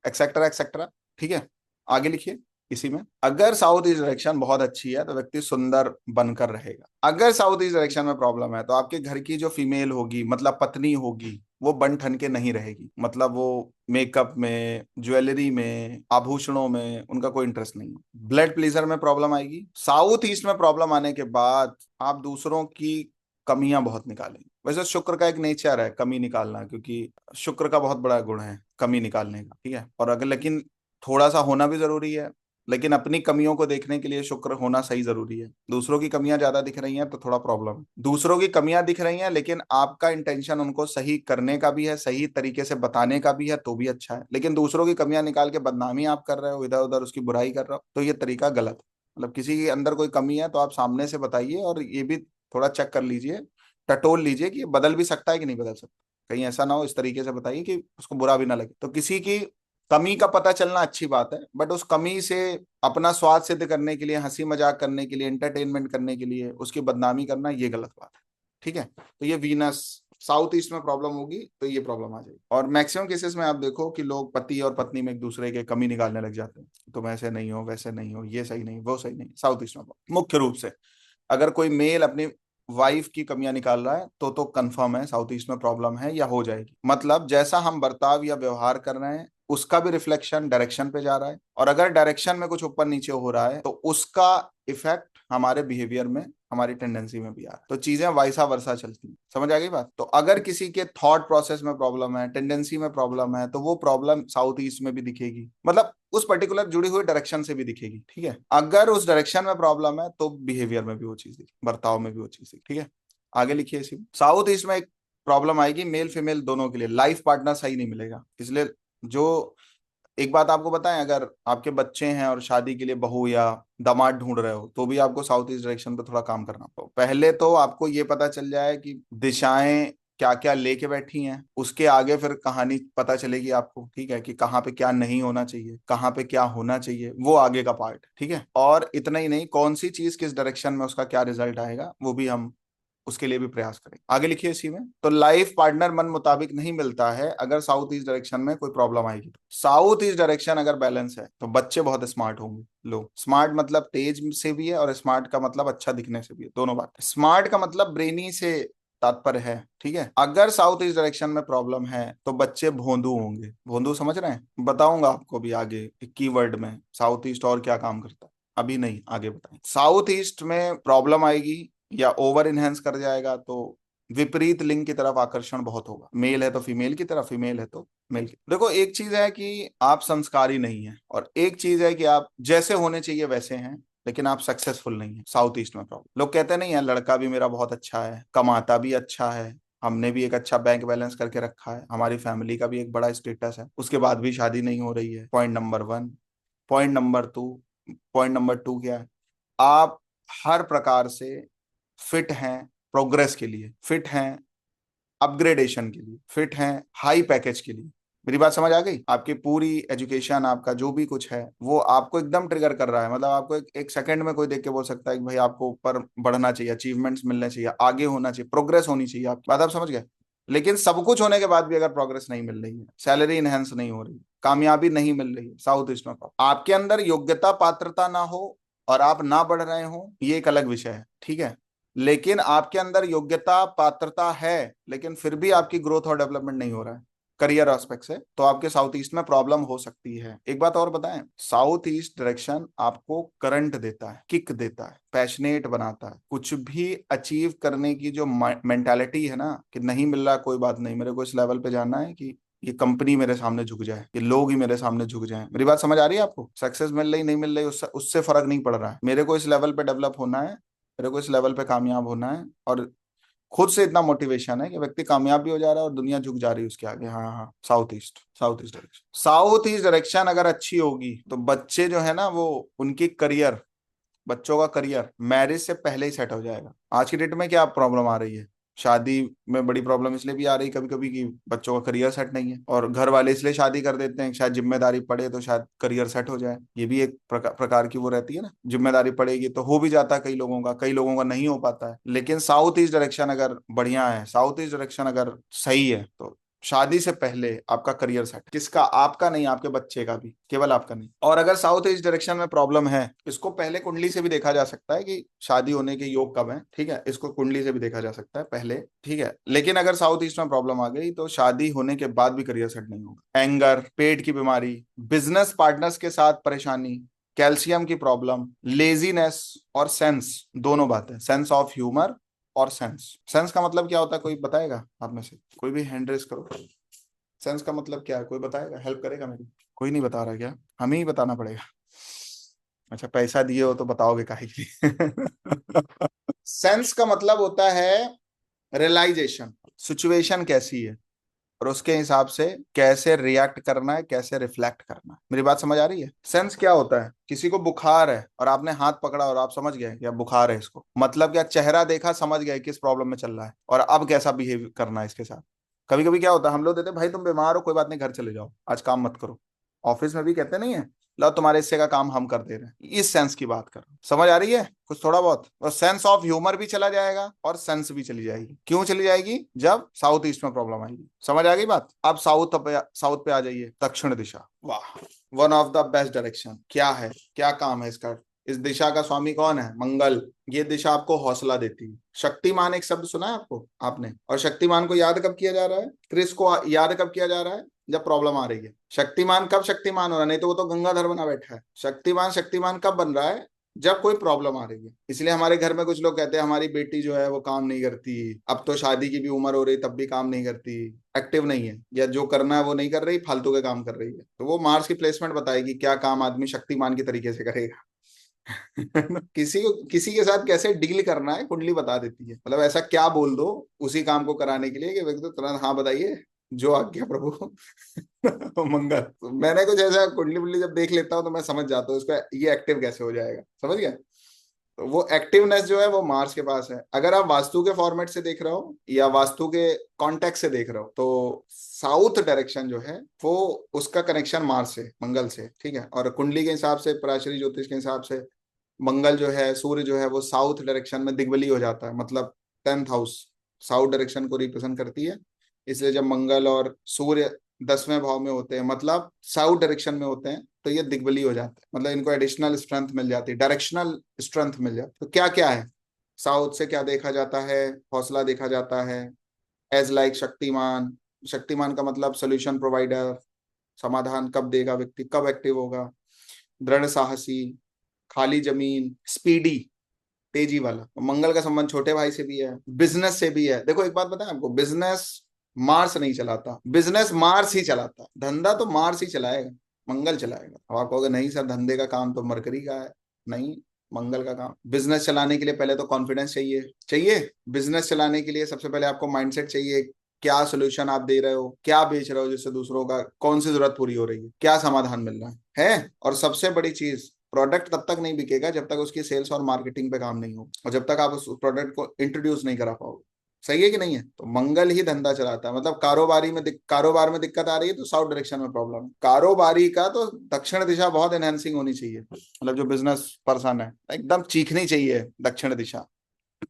एक्सेट्रा एक्सेट्रा, ठीक है। आगे लिखिए। इसी में अगर साउथ ईस्ट डायरेक्शन बहुत अच्छी है तो व्यक्ति सुंदर बनकर रहेगा। अगर साउथ ईस्ट डायरेक्शन में प्रॉब्लम है तो आपके घर की जो फीमेल होगी, मतलब पत्नी होगी, वो बन ठन के नहीं रहेगी, मतलब वो मेकअप में, ज्वेलरी में, आभूषणों में उनका कोई इंटरेस्ट नहीं है। ब्लड प्लेजर में प्रॉब्लम आएगी। साउथ ईस्ट में प्रॉब्लम आने के बाद आप दूसरों की कमियां बहुत निकालेंगे। वैसे शुक्र का एक नेचर है कमी निकालना, क्योंकि शुक्र का बहुत बड़ा गुण है कमी निकालने का, ठीक है। और अगर लेकिन थोड़ा सा होना भी जरूरी है, लेकिन अपनी कमियों को देखने के लिए शुक्र होना सही जरूरी है। दूसरों की कमियां ज्यादा दिख रही हैं तो थोड़ा प्रॉब्लम है। दूसरों की कमियां दिख रही हैं लेकिन आपका इंटेंशन उनको सही करने का भी है, सही तरीके से बताने का भी है, तो भी अच्छा है। लेकिन दूसरों की कमियां निकाल के बदनामी आप कर रहे हो, इधर उधर उसकी बुराई कर रहे हो, तो ये तरीका गलत है। मतलब किसी के अंदर कोई कमी है तो आप सामने से बताइए, और ये भी थोड़ा चेक कर लीजिए, टटोल लीजिए कि ये बदल भी सकता है कि नहीं बदल सकता। कहीं ऐसा ना हो, इस तरीके से बताइए कि उसको बुरा भी ना लगे। तो किसी की कमी का पता चलना अच्छी बात है, बट उस कमी से अपना स्वाद सिद्ध करने के लिए, हंसी मजाक करने के लिए, एंटरटेनमेंट करने के लिए उसकी बदनामी करना, ये गलत बात है। ठीक है, तो ये वीनस साउथ ईस्ट में प्रॉब्लम होगी तो ये प्रॉब्लम आ जाएगी। और मैक्सिमम केसेस में आप देखो कि लोग पति और पत्नी में एक दूसरे के कमी निकालने लग जाते हैं, तुम ऐसे नहीं हो, वैसे नहीं हो, ये सही नहीं, वो सही नहीं। साउथ ईस्ट में मुख्य रूप से अगर कोई मेल अपनी वाइफ की कमियां निकाल रहा है तो कंफर्म है साउथ ईस्ट में प्रॉब्लम है या हो जाएगी। मतलब जैसा हम बर्ताव या व्यवहार कर रहे हैं उसका भी रिफ्लेक्शन डायरेक्शन पे जा रहा है, और अगर डायरेक्शन में कुछ ऊपर नीचे हो रहा है तो उसका इफेक्ट हमारे बिहेवियर में, हमारी टेंडेंसी में भी आ रहा है। तो चीजें वाइसा वर्सा चलती हैं। समझ आ गई बात? तो अगर किसी के थॉट प्रोसेस में प्रॉब्लम है, टेंडेंसी में प्रॉब्लम है, तो वो प्रॉब्लम साउथ ईस्ट में भी दिखेगी, मतलब उस पर्टिकुलर जुड़ी हुई डायरेक्शन से भी दिखेगी। ठीक है, अगर उस डायरेक्शन में प्रॉब्लम है तो बिहेवियर में भी वो चीज दिखेगी, बर्ताव में भी वो चीज दिखेगी। ठीक है, आगे लिखिए इसी साउथ ईस्ट में एक प्रॉब्लम आएगी मेल फीमेल दोनों के लिए, लाइफ पार्टनर सही नहीं मिलेगा। इसलिए जो एक बात आपको बताएं, अगर आपके बच्चे हैं और शादी के लिए बहू या दामाद ढूंढ रहे हो तो भी आपको साउथ ईस्ट डायरेक्शन पे थोड़ा काम करना पड़ेगा। पहले तो आपको ये पता चल जाए कि दिशाएं क्या क्या लेके बैठी हैं, उसके आगे फिर कहानी पता चलेगी आपको। ठीक है, कि कहाँ पे क्या नहीं होना चाहिए, कहाँ पे क्या होना चाहिए, वो आगे का पार्ट। ठीक है, और इतना ही नहीं, कौन सी चीज किस डायरेक्शन में उसका क्या रिजल्ट आएगा वो भी हम उसके लिए भी प्रयास करें। आगे लिखिए इसी में। तो लाइफ पार्टनर मन मुताबिक नहीं मिलता है अगर साउथ ईस्ट डायरेक्शन में कोई प्रॉब्लम आएगी। तो साउथ ईस्ट डायरेक्शन अगर बैलेंस है तो बच्चे बहुत स्मार्ट होंगे। लो, स्मार्ट मतलब तेज से भी है, और स्मार्ट का मतलब अच्छा दिखने से भी है, दोनों बात। स्मार्ट का मतलब ब्रेनी से तात्पर्य है। ठीक है, अगर साउथ ईस्ट डायरेक्शन में प्रॉब्लम है तो बच्चे भोंदू होंगे। भोंदू समझ रहे हैं? बताऊंगा आपको भी आगे कीवर्ड में साउथ ईस्ट और क्या काम करता है, अभी नहीं, आगे बताएं। साउथ ईस्ट में प्रॉब्लम आएगी या ओवर इनहेंस कर जाएगा तो विपरीत लिंग की तरफ आकर्षण बहुत होगा। मेल है तो फीमेल की तरफ, फीमेल है तो मेल की। देखो, एक चीज है कि आप संस्कारी नहीं है, और एक चीज है कि आप जैसे होने चाहिए वैसे हैं लेकिन आप सक्सेसफुल नहीं है। साउथ ईस्ट में प्रॉब्लम, लोग कहते नहीं है लड़का भी मेरा बहुत अच्छा है, कमाता भी अच्छा है, हमने भी एक अच्छा बैंक बैलेंस करके रखा है, हमारी फैमिली का भी एक बड़ा स्टेटस है, उसके बाद भी शादी नहीं हो रही है। Point number one. Point number two, point number two क्या है? आप हर प्रकार से फिट हैं, प्रोग्रेस के लिए फिट हैं, अपग्रेडेशन के लिए फिट हैं, हाई पैकेज के लिए। मेरी बात समझ आ गई? आपकी पूरी एजुकेशन, आपका जो भी कुछ है वो आपको एकदम ट्रिगर कर रहा है। मतलब आपको एक सेकंड में कोई देख के बोल सकता है कि भाई आपको ऊपर बढ़ना चाहिए, अचीवमेंट्स मिलने चाहिए, आगे होना चाहिए, प्रोग्रेस होनी चाहिए। आपकी बात आप समझ गए? लेकिन सब कुछ होने के बाद भी अगर प्रोग्रेस नहीं मिल रही है, सैलरी इनहेंस नहीं हो रही, कामयाबी नहीं मिल रही है, साउथ ईस्ट में आपके अंदर योग्यता पात्रता ना हो और आप ना बढ़ रहे हो, ये एक अलग विषय है। ठीक है, लेकिन आपके अंदर योग्यता पात्रता है लेकिन फिर भी आपकी ग्रोथ और डेवलपमेंट नहीं हो रहा है करियर एस्पेक्ट से, तो आपके साउथ ईस्ट में प्रॉब्लम हो सकती है। एक बात और बताएं, साउथ ईस्ट डायरेक्शन आपको करंट देता है, किक देता है, पैशनेट बनाता है। कुछ भी अचीव करने की जो मेंटालिटी है ना, कि नहीं मिल रहा कोई बात नहीं, मेरे को इस लेवल पे जाना है कि ये कंपनी मेरे सामने झुक जाए, ये लोग ही मेरे सामने झुक जाएं। मेरी बात समझ आ रही है आपको? सक्सेस मिल रही नहीं मिल रही उससे उससे फर्क नहीं पड़ रहा है। मेरे को इस लेवल पे डेवलप होना है, मेरे को इस लेवल पे कामयाब होना है, और खुद से इतना मोटिवेशन है कि व्यक्ति कामयाब भी हो जा रहा है और दुनिया झुक जा रही है उसके आगे। हाँ हाँ, south east, south east direction, south east direction अगर अच्छी होगी तो बच्चे जो है ना, वो उनकी करियर, बच्चों का करियर मैरिज से पहले ही सेट हो जाएगा। आज की डेट में क्या प्रॉब्लम आ रही है, शादी में बड़ी प्रॉब्लम इसलिए भी आ रही है कभी कभी कि बच्चों का करियर सेट नहीं है, और घर वाले इसलिए शादी कर देते हैं शायद जिम्मेदारी पड़े तो शायद करियर सेट हो जाए। ये भी एक प्रकार की वो रहती है ना, जिम्मेदारी पड़ेगी तो हो भी जाता है कई लोगों का, कई लोगों का नहीं हो पाता है। लेकिन साउथ ईस्ट डायरेक्शन अगर बढ़िया है, साउथ ईस्ट डायरेक्शन अगर सही है, तो शादी से पहले आपका करियर सेट, किसका? आपका नहीं, आपके बच्चे का भी, केवल आपका नहीं। और अगर साउथ ईस्ट डायरेक्शन में प्रॉब्लम है, इसको पहले कुंडली से भी देखा जा सकता है कि शादी होने के योग कब है। ठीक है, इसको कुंडली से भी देखा जा सकता है पहले। ठीक है, लेकिन अगर साउथ ईस्ट में प्रॉब्लम आ गई तो शादी होने के बाद भी करियर सेट नहीं होगा। एंगर, पेट की बीमारी, बिजनेस पार्टनर्स के साथ परेशानी, कैल्शियम की प्रॉब्लम, लेजीनेस और सेंस, दोनों बातें, सेंस ऑफ ह्यूमर और सेंस। सेंस का मतलब क्या होता है, कोई बताएगा आप में से? कोई भी हैंड रेस करो। सेंस का मतलब क्या है, कोई बताएगा, हेल्प करेगा मेरी? कोई नहीं बता रहा क्या? हमें ही बताना पड़ेगा? अच्छा, पैसा दिए हो तो बताओगे काहे के लिए? सेंस का मतलब होता है रियलाइजेशन, सिचुएशन कैसी है और उसके हिसाब से कैसे रिएक्ट करना है, कैसे रिफ्लेक्ट करना है। मेरी बात समझ आ रही है? सेंस क्या होता है, किसी को बुखार है और आपने हाथ पकड़ा और आप समझ गए या बुखार है इसको, मतलब क्या, चेहरा देखा समझ गए किस प्रॉब्लम में चल रहा है और अब कैसा बिहेव करना है इसके साथ। कभी कभी क्या होता है, हम लोग देते हैं, भाई तुम बीमार हो, कोई बात नहीं, घर चले जाओ, आज काम मत करो। ऑफिस में भी कहते नहीं है, लो तुम्हारे हिस्से का काम हम कर दे रहे हैं, इस सेंस की बात कर रहा हूं। समझ आ रही है कुछ थोड़ा बहुत? और सेंस ऑफ ह्यूमर भी चला जाएगा और सेंस भी चली जाएगी। क्यों चली जाएगी? जब साउथ ईस्ट में प्रॉब्लम आएगी। समझ आ गई बात? अब साउथ पे आ जाइए, दक्षिण दिशा। वाह, one of the best direction. क्या है, क्या काम है इसका? इस दिशा का स्वामी कौन है? मंगल। ये दिशा आपको हौसला देती है। शक्तिमान एक शब्द सुना है आपको, आपने? और शक्तिमान को याद कब किया जा रहा है? क्रिस को याद कब किया जा रहा है? जब प्रॉब्लम आ रही है। शक्तिमान कब शक्तिमान हो रहा है? नहीं तो वो तो गंगाधर बना बैठा है। शक्तिमान शक्तिमान कब बन रहा है? जब कोई प्रॉब्लम आ रही है। इसलिए हमारे घर में कुछ लोग कहते हैं हमारी बेटी जो है वो काम नहीं करती, अब तो शादी की भी उम्र हो रही तब भी काम नहीं करती, एक्टिव नहीं है, या जो करना है वो नहीं कर रही, फालतू के काम कर रही है। तो वो मार्स की प्लेसमेंट बताएगी क्या काम आदमी शक्तिमान की तरीके से करेगा। किसी के साथ कैसे डील करना है कुंडली बता देती है। मतलब ऐसा क्या बोल दो उसी काम को कराने के लिए कि व्यक्ति तो तुरंत हाँ बताइए, जो आज्ञा प्रभु। मंगल। तो मैंने कुछ ऐसा कुंडली वुंडली जब देख लेता हूँ तो मैं समझ जाता हूँ इसका ये एक्टिव कैसे हो जाएगा। समझ गया? तो वो एक्टिवनेस जो है वो मार्स के पास है। अगर आप वास्तु के फॉर्मेट से देख रहे हो या वास्तु के कॉन्टेक्ट से देख रहे हो तो साउथ डायरेक्शन जो है वो, उसका कनेक्शन मार्स से, मंगल से, ठीक है। और कुंडली के हिसाब से, पराशरी ज्योतिष के हिसाब से, मंगल जो है, सूर्य जो है वो साउथ डायरेक्शन में दिग्बली हो जाता है, मतलब 10th हाउस साउथ डायरेक्शन को रिप्रेजेंट करती है। इसलिए जब मंगल और सूर्य 10वें भाव में होते हैं, मतलब साउथ डायरेक्शन में होते हैं, तो ये दिग्बली हो जाते हैं। मतलब इनको एडिशनल स्ट्रेंथ मिल जाती है, डायरेक्शनल स्ट्रेंथ मिल जाती है। तो क्या क्या है साउथ से, क्या देखा जाता है? हौसला देखा जाता है, एज लाइक शक्तिमान। शक्तिमान का मतलब सोल्यूशन प्रोवाइडर, समाधान कब देगा व्यक्ति, कब एक्टिव होगा। दृढ़ साहसी, खाली जमीन, स्पीडी, तेजी वाला। मंगल का संबंध छोटे भाई से भी है, बिजनेस से भी है। देखो एक बात बताएं आपको, बिजनेस मार्स नहीं चलाता, बिजनेस मार्स ही चलाता है। धंधा तो मार्स ही चलाएगा, मंगल चलाएगा। अब आप कहोगे नहीं सर धंधे का काम तो मरकरी का है। नहीं, मंगल का काम। बिजनेस चलाने के लिए पहले तो कॉन्फिडेंस चाहिए, चाहिए। बिजनेस चलाने के लिए सबसे पहले आपको माइंडसेट चाहिए, क्या सोल्यूशन आप दे रहे हो, क्या बेच रहे हो, जिससे दूसरों का कौन सी जरूरत पूरी हो रही है, क्या समाधान मिल रहा है। और सबसे बड़ी चीज, प्रोडक्ट तब तक नहीं बिकेगा जब तक उसकी सेल्स और मार्केटिंग पे काम नहीं हो, और जब तक आप उस प्रोडक्ट को इंट्रोड्यूस नहीं करा पाओगे। सही है कि नहीं है? तो मंगल ही धंधा चलाता है। मतलब कारोबार में दिक्कत आ रही है तो साउथ डायरेक्शन में प्रॉब्लम है। कारोबारी का तो दक्षिण दिशा बहुत एनहेंसिंग होनी चाहिए। मतलब जो बिजनेस पर्सन है एकदम चीखनी चाहिए दक्षिण दिशा,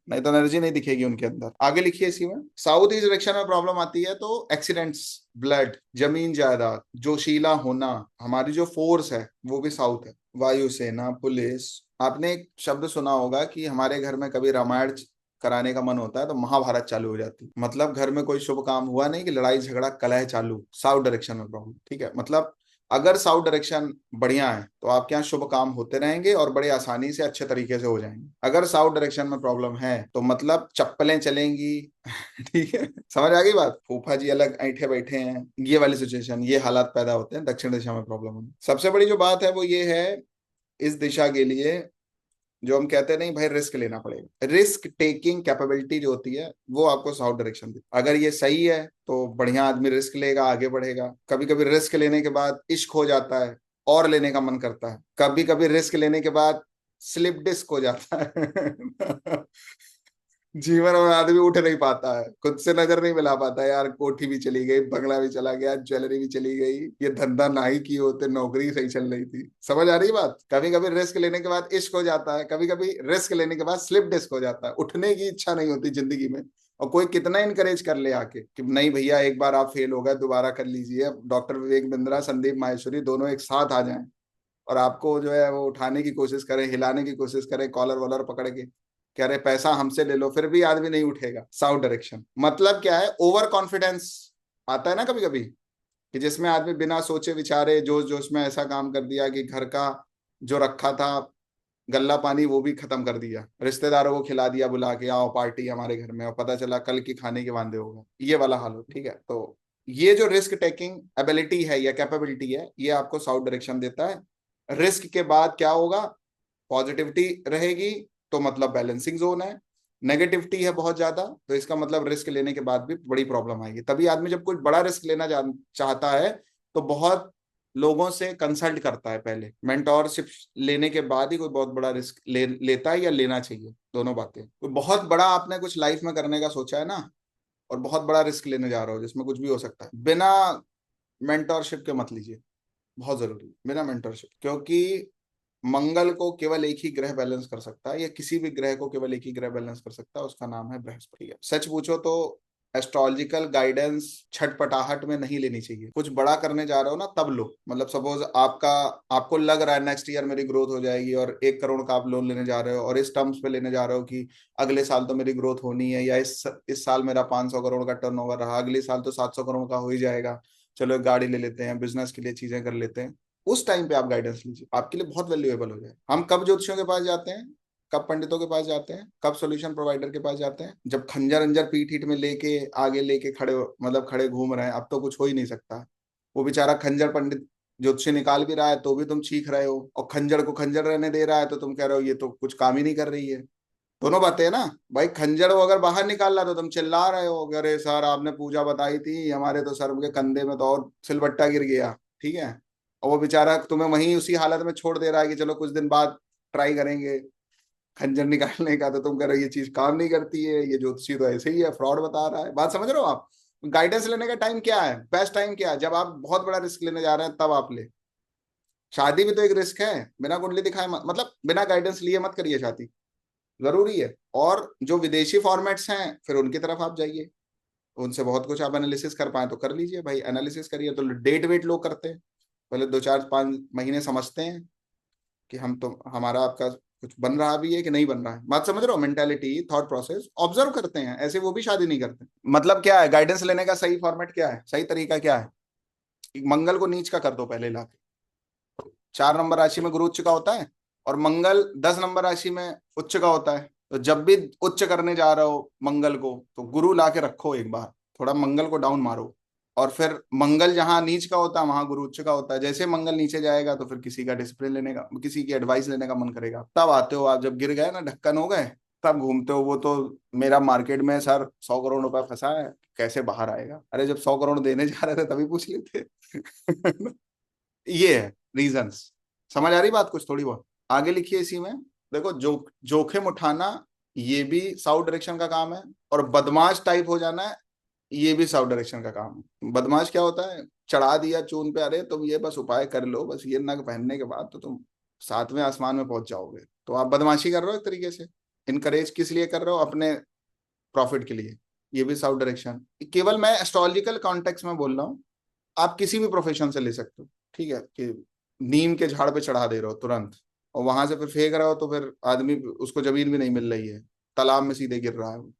नहीं तो एनर्जी नहीं दिखेगी उनके अंदर। आगे लिखिए इसी में, साउथ ईस्ट डायरेक्शन में प्रॉब्लम आती है तो एक्सीडेंट्स, ब्लड, जमीन जायदाद, जोशीला होना। हमारी जो फोर्स है वो भी साउथ है, वायुसेना, पुलिस। आपने एक शब्द सुना होगा कि हमारे घर में कभी रामायण कराने का मन होता है तो महाभारत चालू हो जाती है। मतलब घर में कोई शुभ काम हुआ नहीं कि लड़ाई झगड़ा कलह चालू, साउथ डायरेक्शन में प्रॉब्लम। ठीक है, मतलब अगर साउथ डायरेक्शन बढ़िया है तो आपके यहाँ शुभ काम होते रहेंगे और बड़े आसानी से अच्छे तरीके से हो जाएंगे। अगर साउथ डायरेक्शन में प्रॉब्लम है तो मतलब चप्पलें चलेंगी। ठीक है, समझ आ गई बात? फूफा जी अलग ऐंठे बैठे हैं, ये वाली सिचुएशन, ये हालात पैदा होते हैं दक्षिण दिशा में प्रॉब्लम होने। सबसे बड़ी जो बात है वो ये है, इस दिशा के लिए जो हम कहते हैं नहीं भाई रिस्क लेना पड़ेगा, रिस्क टेकिंग कैपेबिलिटी जो होती है वो आपको साउथ डायरेक्शन दी। अगर ये सही है तो बढ़िया आदमी रिस्क लेगा, आगे बढ़ेगा। कभी कभी रिस्क लेने के बाद इश्क हो जाता है और लेने का मन करता है। कभी कभी रिस्क लेने के बाद स्लिप डिस्क हो जाता है। जीवन में आदमी उठ नहीं पाता है, खुद से नजर नहीं मिला पाता है, यार कोठी भी चली गई, बंगला भी चला गया, ज्वेलरी भी चली गई, ये धंधा ना ही की होते, नौकरी सही चल रही थी। समझ आ रही बात? कभी कभी रिस्क लेने के बाद इश्क हो जाता है, कभी कभी रिस्क लेने के बाद स्लिप डिस्क हो जाता है, उठने की इच्छा नहीं होती जिंदगी में। और कोई कितना इनकरेज कर ले आके कि नहीं भैया एक बार आप फेल हो गए, दोबारा कर लीजिए। डॉक्टर विवेक बिंद्रा, संदीप माहेश्वरी दोनों एक साथ आ जाएं और आपको जो है वो उठाने की कोशिश करें, हिलाने की कोशिश करें, कॉलर वॉलर पकड़ के, कह रहे पैसा हमसे ले लो, फिर भी आदमी नहीं उठेगा। साउथ डायरेक्शन मतलब क्या है? ओवर कॉन्फिडेंस आता है ना कभी कभी, कि जिसमें आदमी बिना सोचे विचारे जोश जोश में ऐसा काम कर दिया कि घर का जो रखा था गल्ला पानी वो भी खत्म कर दिया, रिश्तेदारों को खिला दिया बुला के, आओ पार्टी हमारे घर में, और पता चला कल की खाने के वांदे हो गए। ये वाला हाल हो। ठीक है, तो ये जो रिस्क टेकिंग एबिलिटी है या कैपेबिलिटी है, ये आपको साउथ डायरेक्शन देता है। रिस्क के बाद क्या होगा, पॉजिटिविटी रहेगी, तो मतलब बैलेंसिंग जोन है। नेगेटिविटी है बहुत ज्यादा, तो इसका मतलब रिस्क लेने के बाद भी बड़ी प्रॉब्लम आएगी। तभी आदमी जब कोई बड़ा रिस्क लेना चाहता है तो बहुत लोगों से कंसल्ट करता है, पहले मेंटोरशिप लेने के बाद ही कोई बहुत बड़ा रिस्क लेता है या लेना चाहिए, दोनों बातें। कोई बहुत बड़ा आपने कुछ लाइफ में करने का सोचा है ना, और बहुत बड़ा रिस्क लेने जा रहे हो जिसमें कुछ भी हो सकता है, बिना मेंटोरशिप के मत लीजिए। बहुत जरूरी है बिना मेंटरशिप, क्योंकि मंगल को केवल एक ही ग्रह बैलेंस कर सकता है, या किसी भी ग्रह को केवल एक ही ग्रह बैलेंस कर सकता है, उसका नाम है बृहस्पति। है सच पूछो तो एस्ट्रोलॉजिकल गाइडेंस छटपटाहट में नहीं लेनी चाहिए। कुछ बड़ा करने जा रहे हो ना तब लो, मतलब सपोज आपको लग रहा है नेक्स्ट ईयर मेरी ग्रोथ हो जाएगी, और 1 करोड़ का आप लोन लेने जा रहे हो, और इस टर्म्स पे लेने जा रहे हो कि अगले साल तो मेरी ग्रोथ होनी है, या इस साल मेरा 500 करोड़ का टर्नओवर रहा, अगले साल तो 700 करोड़ का हो ही जाएगा, चलो एक गाड़ी ले लेते हैं, बिजनेस के लिए चीजें कर लेते हैं। उस टाइम पे आप गाइडेंस लीजिए, आपके लिए बहुत वैल्यूएबल हो जाए। हम कब ज्योतिषियों के पास जाते हैं, कब पंडितों के पास जाते हैं, कब सॉल्यूशन प्रोवाइडर के पास जाते हैं, जब खंजर अंजर पीठ हीठ में लेके आगे लेके खड़े, मतलब खड़े घूम रहे हैं, अब तो कुछ हो ही नहीं सकता। वो बेचारा खंजर पंडित ज्योतिषी निकाल भी रहा है तो भी तुम चीख रहे हो, और खंजर को खंजर रहने दे रहा है तो तुम कह रहे हो ये तो कुछ काम ही नहीं कर रही है। दोनों बातें है ना भाई। खंजर वो अगर बाहर निकाल रहा तो तुम चिल्ला रहे हो, अरे सर आपने पूजा बताई थी, हमारे तो सर के कंधे में तो और सिलबट्टा गिर गया। ठीक है, और वो बेचारा तुम्हें वहीं उसी हालत में छोड़ दे रहा है कि चलो कुछ दिन बाद ट्राई करेंगे खंजर निकालने का, तो तुम कह रहे हो ये चीज काम नहीं करती है, ये ज्योतिषी तो ऐसे ही है, फ्रॉड बता रहा है। बात समझ रहे हो आप। गाइडेंस लेने का टाइम क्या है, बेस्ट टाइम क्या है, जब आप बहुत बड़ा रिस्क लेने जा रहे हैं तब आप ले। शादी भी तो एक रिस्क है, बिना कुंडली दिखाए मतलब बिना गाइडेंस लिए मत करिए शादी, जरूरी है। और जो विदेशी फॉर्मेट्स हैं फिर उनकी तरफ आप जाइए, उनसे बहुत कुछ आप एनालिसिस कर पाए तो कर लीजिए भाई, एनालिसिस करिए। तो डेट वेट लोग करते हैं, पहले 2 4 5 महीने समझते हैं कि हम तो हमारा आपका कुछ बन रहा भी है कि नहीं बन रहा है। बात समझ रहे हो, मेंटेलिटी थॉट प्रोसेस ऑब्जर्व करते हैं, ऐसे वो भी शादी नहीं करते। मतलब क्या है गाइडेंस लेने का सही फॉर्मेट, क्या है सही तरीका, क्या है, मंगल को नीच का कर दो पहले ला के। 4 नंबर राशि में गुरु उच्च का होता है, और मंगल 10 नंबर राशि में उच्च का होता है। तो जब भी उच्च करने जा रहे हो मंगल को, तो गुरु ला के रखो एक बार, थोड़ा मंगल को डाउन मारो। और फिर मंगल जहां नीच का होता है वहां गुरु उच्च का होता है। जैसे मंगल नीचे जाएगा तो फिर किसी का डिसिप्लिन लेने का, किसी की एडवाइस लेने का मन करेगा, तब आते हो आप। जब गिर गए ना, ढक्कन हो गए, तब घूमते हो। वो तो मेरा मार्केट में सर 100 करोड़ रुपया फंसा है, कैसे बाहर आएगा। अरे जब 100 करोड़ देने जा रहे थे तभी पूछ लेते। ये है रीजंस। समझ आ रही बात कुछ थोड़ी बहुत, आगे लिखिए इसी में। देखो जोखिम उठाना ये भी साउथ डायरेक्शन का काम है, और बदमाश टाइप हो जाना है ये भी साउथ डायरेक्शन का काम है। बदमाश क्या होता है, चढ़ा दिया चून पे, अरे तुम ये बस उपाय कर लो, बस ये नग पहनने के बाद तो तुम 7वें आसमान में पहुंच जाओगे। तो आप बदमाशी कर रहे हो एक तरीके से। इनकरेज किस लिए कर रहे हो, अपने प्रॉफिट के लिए। ये भी साउथ डायरेक्शन। केवल मैं एस्ट्रोलॉजिकल कॉन्टेक्स्ट में बोल रहा हूँ, आप किसी भी प्रोफेशन से ले सकते हो। ठीक है, कि नीम के झाड़ पे चढ़ा दे रहे हो तुरंत, और वहां से फिर फेंक रहे हो, तो फिर आदमी उसको जमीन भी नहीं मिल रही है, तालाब में सीधे गिर रहा है वो।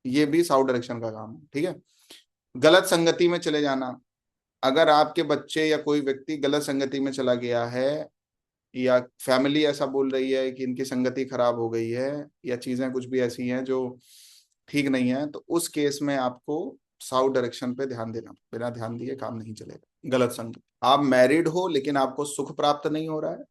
ये भी साउथ डायरेक्शन का काम है। ठीक है, गलत संगति में चले जाना। अगर आपके बच्चे या कोई व्यक्ति गलत संगति में चला गया है, या फैमिली ऐसा बोल रही है कि इनकी संगति खराब हो गई है, या चीजें कुछ भी ऐसी हैं जो ठीक नहीं है, तो उस केस में आपको साउथ डायरेक्शन पे ध्यान देना। बिना ध्यान दिए काम नहीं चलेगा। गलत संगत, आप मैरिड हो लेकिन आपको सुख प्राप्त नहीं हो रहा है,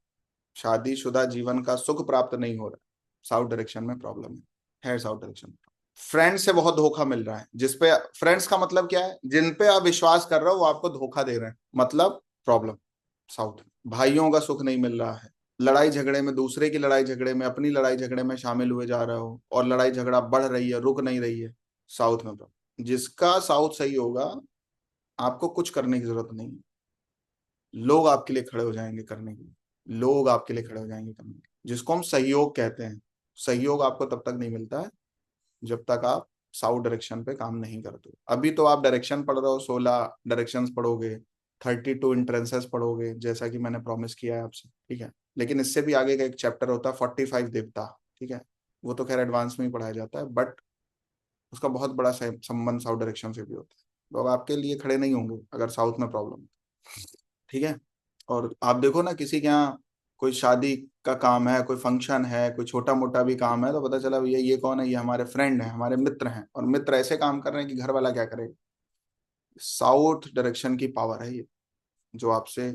शादीशुदा जीवन का सुख प्राप्त नहीं हो रहा है, साउथ डायरेक्शन में प्रॉब्लम है साउथ डायरेक्शन। फ्रेंड से बहुत धोखा मिल रहा है, जिसपे फ्रेंड्स का मतलब क्या है, जिन पे आप विश्वास कर रहे हो वो आपको धोखा दे रहे हैं, मतलब प्रॉब्लम साउथ। भाइयों का सुख नहीं मिल रहा है, लड़ाई झगड़े में, दूसरे की लड़ाई झगड़े में, अपनी लड़ाई झगड़े में शामिल हुए जा रहे हो, और लड़ाई झगड़ा बढ़ रही है, रुक नहीं रही है, साउथ में प्रॉब्लम। जिसका साउथ सही होगा आपको कुछ करने की जरूरत नहीं है, लोग आपके लिए खड़े हो जाएंगे करने के लिए, लोग आपके लिए खड़े हो जाएंगे करने के लिए, जिसको हम सहयोग कहते हैं। सहयोग आपको तब तक नहीं मिलता है जब तक आप साउथ डायरेक्शन पे काम नहीं करते हो। अभी तो आप डायरेक्शन पढ़ रहे हो, 16 डायरेक्शंस पढ़ोगे, 32 इंट्रेंसेस पढ़ोगे, जैसा कि मैंने प्रॉमिस किया है आपसे। ठीक है, लेकिन इससे भी आगे का एक चैप्टर होता है 45 देवता। ठीक है, वो तो खैर एडवांस में ही पढ़ाया जाता है, बट उसका बहुत बड़ा संबंध साउथ डायरेक्शन से भी होता है। लोग आपके लिए खड़े नहीं होंगे अगर साउथ में प्रॉब्लम। ठीक है, और आप देखो ना, किसी के यहाँ कोई शादी का काम है, कोई फंक्शन है, कोई छोटा मोटा भी काम है, तो पता चला भैया ये कौन है, ये हमारे फ्रेंड है, हमारे मित्र हैं, और मित्र ऐसे काम कर रहे हैं कि घर वाला क्या करेगा। साउथ डायरेक्शन की पावर है ये, जो आपसे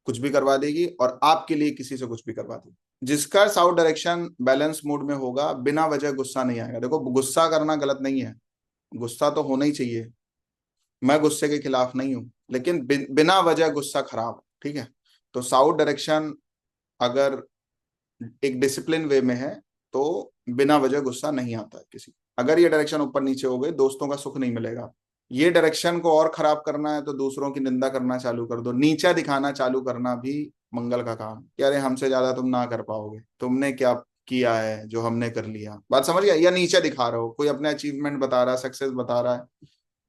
कुछ भी करवा देगी और आपके लिए किसी से कुछ भी करवा देगी। जिसका साउथ डायरेक्शन बैलेंस मूड में होगा, बिना वजह गुस्सा नहीं आएगा। देखो, गुस्सा करना गलत नहीं है, गुस्सा तो होना ही चाहिए, मैं गुस्से के खिलाफ नहीं हूं, लेकिन बिना वजह गुस्सा खराब है, ठीक है। तो साउथ डायरेक्शन अगर एक डिसिप्लिन वे में है तो बिना वजह गुस्सा नहीं आता है किसी। अगर ये डायरेक्शन ऊपर नीचे हो गई, दोस्तों का सुख नहीं मिलेगा। ये डायरेक्शन को और खराब करना है तो दूसरों की निंदा करना चालू कर दो, नीचा दिखाना चालू करना भी मंगल का काम है। कि अरे हमसे ज्यादा तुम ना कर पाओगे, तुमने क्या किया है जो हमने कर लिया, बात समझ गया? या नीचे दिखा रहे हो, कोई अपने अचीवमेंट बता रहा है, सक्सेस बता रहा है,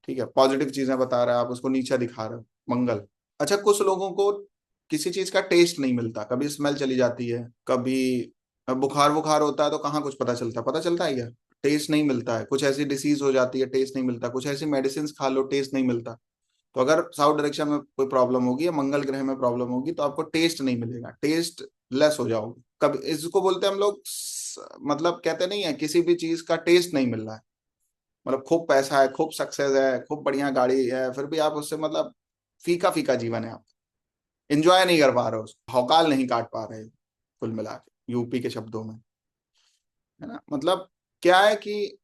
ठीक है, पॉजिटिव चीजें बता रहा है, आप उसको नीचा दिखा रहे हो, मंगल। अच्छा, कुछ लोगों को किसी चीज का टेस्ट नहीं मिलता, कभी स्मेल चली जाती है, कभी बुखार बुखार होता है तो कहाँ कुछ पता चलता है, पता चलता है क्या? टेस्ट नहीं मिलता है। कुछ ऐसी डिसीज हो जाती है, टेस्ट नहीं मिलता। कुछ ऐसी मेडिसिन खा लो, टेस्ट नहीं मिलता। तो अगर साउथ डायरेक्शन में कोई प्रॉब्लम होगी या मंगल ग्रह में प्रॉब्लम होगी तो आपको टेस्ट नहीं मिलेगा, टेस्ट लेस हो जाओगे। कभी इसको बोलते हैं हम लोग मतलब कहते नहीं है, किसी भी चीज का टेस्ट नहीं मिल रहा है। मतलब खूब पैसा है, खूब सक्सेस है, खूब बढ़िया गाड़ी है, फिर भी आप उससे मतलब फीका फीका जीवन है, आप इंजॉय नहीं कर पा रहे हो, उसको भौकाल नहीं काट पा रहे हो, कुल मिला के यूपी के शब्दों में, है ना। मतलब क्या है कि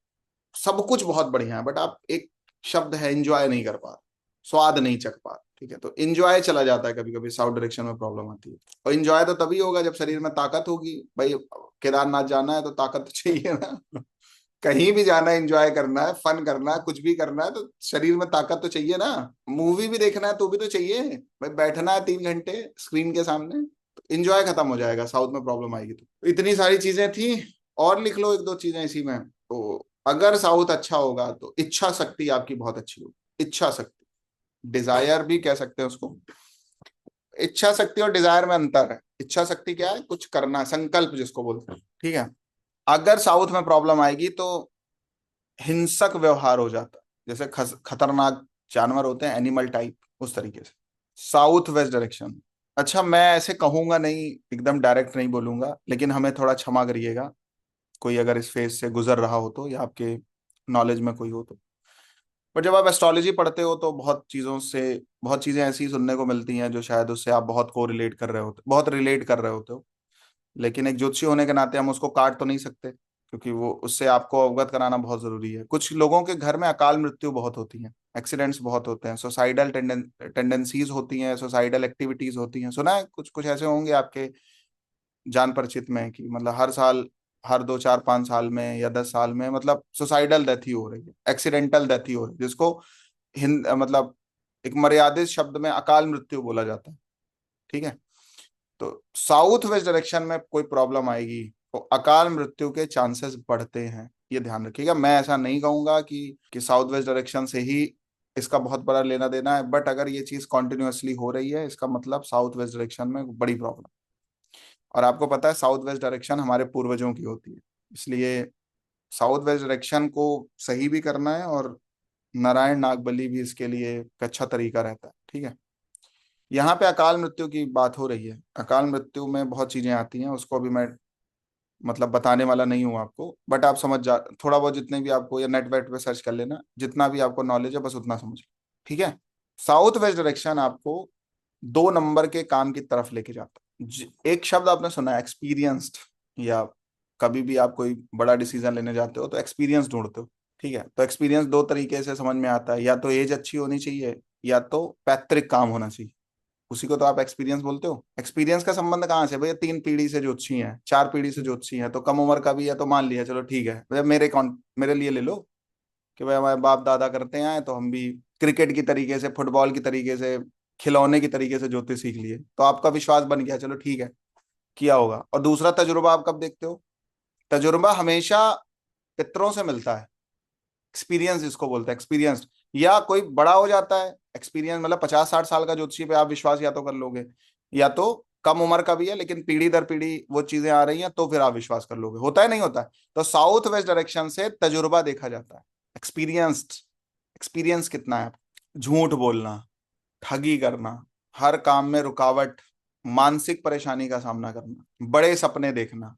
सब कुछ बहुत बढ़िया है, बट आप एक शब्द है इंजॉय नहीं कर पा रहे, स्वाद नहीं चख पा रहे, ठीक है। तो इंजॉय चला जाता है कभी कभी, साउथ डायरेक्शन में प्रॉब्लम आती है। और इंजॉय तो तभी होगा जब शरीर में ताकत होगी भाई। केदारनाथ जाना है तो ताकत तो चाहिए ना। कहीं भी जाना है, एंजॉय करना है, फन करना है, कुछ भी करना है तो शरीर में ताकत तो चाहिए ना। मूवी भी देखना है तो भी तो चाहिए भाई, बैठना है 3 घंटे स्क्रीन के सामने, तो एंजॉय खत्म हो जाएगा, साउथ में प्रॉब्लम आएगी। तो इतनी सारी चीजें थी, और लिख लो एक दो चीजें इसी में। तो अगर साउथ अच्छा होगा तो इच्छा शक्ति आपकी बहुत अच्छी होगी। इच्छा शक्ति, डिजायर भी कह सकते हैं उसको। इच्छा शक्ति और डिजायर में अंतर है। इच्छा शक्ति क्या है? कुछ करना, संकल्प जिसको बोलते हैं, ठीक है। अगर साउथ में प्रॉब्लम आएगी तो हिंसक व्यवहार हो जाता है, जैसे खतरनाक जानवर होते हैं, एनिमल टाइप, उस तरीके से। साउथ वेस्ट डायरेक्शन, अच्छा मैं ऐसे कहूंगा नहीं, एकदम डायरेक्ट नहीं बोलूंगा, लेकिन हमें थोड़ा क्षमा करिएगा, कोई अगर इस फेज से गुजर रहा हो तो, या आपके नॉलेज में कोई हो तो। पर जब आप एस्ट्रोलॉजी पढ़ते हो तो बहुत चीजों से, बहुत चीजें ऐसी सुनने को मिलती हैं जो शायद उससे आप बहुत को रिलेट कर रहे होते, बहुत रिलेट कर रहे होते हो। लेकिन एक ज्योतिषी होने के नाते हम उसको काट तो नहीं सकते, क्योंकि वो, उससे आपको अवगत कराना बहुत जरूरी है। कुछ लोगों के घर में अकाल मृत्यु बहुत होती है, एक्सीडेंट्स बहुत होते हैं, सुसाइडल टेंडेंसीज होती हैं, सुसाइडल एक्टिविटीज होती हैं। सुना है कुछ कुछ ऐसे होंगे आपके जान परिचित में कि मतलब हर साल, हर 2 4 5 साल में या 10 साल में मतलब सुसाइडल डेथ ही हो रही है, एक्सीडेंटल डेथ ही हो रही है, जिसको हिंद मतलब एक मर्यादित शब्द में अकाल मृत्यु बोला जाता है, ठीक है। तो साउथ वेस्ट डायरेक्शन में कोई प्रॉब्लम आएगी तो अकाल मृत्यु के चांसेस बढ़ते हैं, ये ध्यान रखिएगा। मैं ऐसा नहीं कहूंगा कि साउथ वेस्ट डायरेक्शन से ही इसका बहुत बड़ा लेना देना है, बट अगर ये चीज कॉन्टिन्यूअसली हो रही है, इसका मतलब साउथ वेस्ट डायरेक्शन में बड़ी प्रॉब्लम। और आपको पता है साउथ वेस्ट डायरेक्शन हमारे पूर्वजों की होती है, इसलिए साउथ वेस्ट डायरेक्शन को सही भी करना है, और नारायण नागबली भी इसके लिए एक अच्छा तरीका रहता है, ठीक है। यहाँ पे अकाल मृत्यु की बात हो रही है, अकाल मृत्यु में बहुत चीजें आती हैं, उसको अभी मैं मतलब बताने वाला नहीं हूँ आपको, बट आप समझ जा, थोड़ा बहुत जितने भी आपको, या नेट वेट पे सर्च कर लेना, जितना भी आपको नॉलेज है बस उतना समझ लो, ठीक है। साउथ वेस्ट डायरेक्शन आपको 2 नंबर के काम की तरफ लेके जाता है। एक शब्द आपने सुना है, एक्सपीरियंस्ड, या कभी भी आप कोई बड़ा डिसीजन लेने जाते हो तो एक्सपीरियंस ढूंढते हो, ठीक है। तो एक्सपीरियंस 2 तरीके से समझ में आता है, या तो एज अच्छी होनी चाहिए, या तो पैतृक काम होना चाहिए, उसी को तो आप एक्सपीरियंस बोलते हो। एक्सपीरियंस का संबंध कहाँ से? भैया 3 पीढ़ी से ज्योतिषी हैं, 4 पीढ़ी से ज्योतिषी हैं, तो कम उम्र का भी है तो मान लिया, चलो ठीक है भैया, मेरे लिए ले लो कि भाई हमारे बाप दादा करते आए तो हम भी क्रिकेट की तरीके से, फुटबॉल की तरीके से, खिलौने की तरीके से ज्योतिष सीख लिए, तो आपका विश्वास बन गया, चलो ठीक है, किया होगा। और दूसरा, तजुर्बा आप कब देखते हो? तजुर्बा हमेशा पितरों से मिलता है, एक्सपीरियंस जिसको बोलते हैं, एक्सपीरियंस। या कोई बड़ा हो जाता है, एक्सपीरियंस मतलब 50 60 साल का ज्योतिषी पे आप विश्वास या तो कर लोगे, या तो कम उम्र का भी है लेकिन पीढ़ी दर पीढ़ी वो चीजें आ रही हैं तो फिर आप विश्वास कर लोगे, होता है नहीं होता है। तो साउथ वेस्ट डायरेक्शन से तजुर्बा देखा जाता है, एक्सपीरियंस्ड, एक्सपीरियंस कितना है। झूठ बोलना, ठगी करना, हर काम में रुकावट, मानसिक परेशानी का सामना करना, बड़े सपने देखना,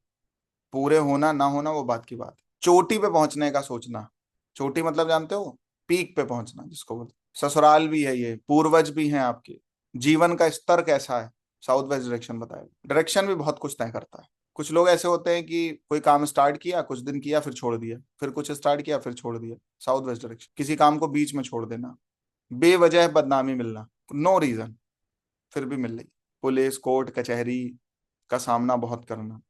पूरे होना ना होना वो बात की बात है। चोटी पे पहुंचने का सोचना, चोटी मतलब जानते हो, पीक पे पहुंचना जिसको बोलते हैं। ससुराल भी है, ये पूर्वज भी हैं आपके, जीवन का स्तर कैसा है, साउथ वेस्ट डायरेक्शन बताएगा। डायरेक्शन भी बहुत कुछ तय करता है। कुछ लोग ऐसे होते हैं कि कोई काम स्टार्ट किया, कुछ दिन किया, फिर छोड़ दिया, फिर कुछ स्टार्ट किया, फिर छोड़ दिया। साउथ वेस्ट डायरेक्शन, किसी काम को बीच में छोड़ देना, बेवजह बदनामी मिलना, नो रीजन, फिर भी मिल रही, पुलिस कोर्ट कचहरी का सामना बहुत करना,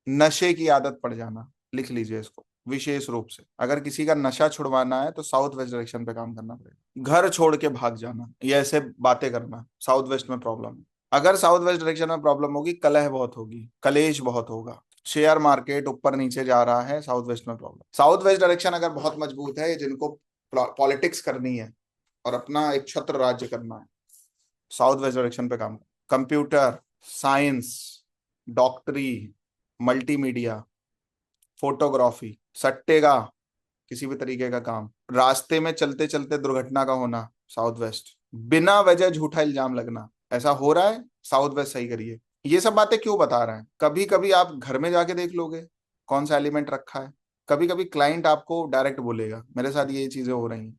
नशे की आदत पड़ जाना, लिख लीजिए इसको। विशेष रूप से अगर किसी का नशा छुड़वाना है तो साउथ वेस्ट डायरेक्शन पे काम करना पड़ेगा। घर छोड़ के भाग जाना, ये ऐसे बातें करना, साउथ वेस्ट में प्रॉब्लम है। अगर साउथ वेस्ट डायरेक्शन में प्रॉब्लम होगी, कलह बहुत होगी, कलेश बहुत होगा, शेयर मार्केट ऊपर नीचे जा रहा है, साउथ वेस्ट में प्रॉब्लम। साउथ वेस्ट डायरेक्शन अगर बहुत मजबूत है, जिनको पॉलिटिक्स करनी है और अपना एक छत्र राज्य करना है, साउथ वेस्ट डायरेक्शन पे काम। कंप्यूटर साइंस, डॉक्टरी, मल्टीमीडिया, फोटोग्राफी, सट्टे का किसी भी तरीके का काम, रास्ते में चलते चलते दुर्घटना का होना, साउथ वेस्ट, बिना वजह झूठा इल्जाम लगना, ऐसा हो रहा है, साउथ वेस्ट सही करिए। ये सब बातें क्यों बता रहे हैं? कभी कभी आप घर में जाके देख लोगे कौन सा एलिमेंट रखा है। कभी कभी क्लाइंट आपको डायरेक्ट बोलेगा मेरे साथ ये चीजें हो रही हैं,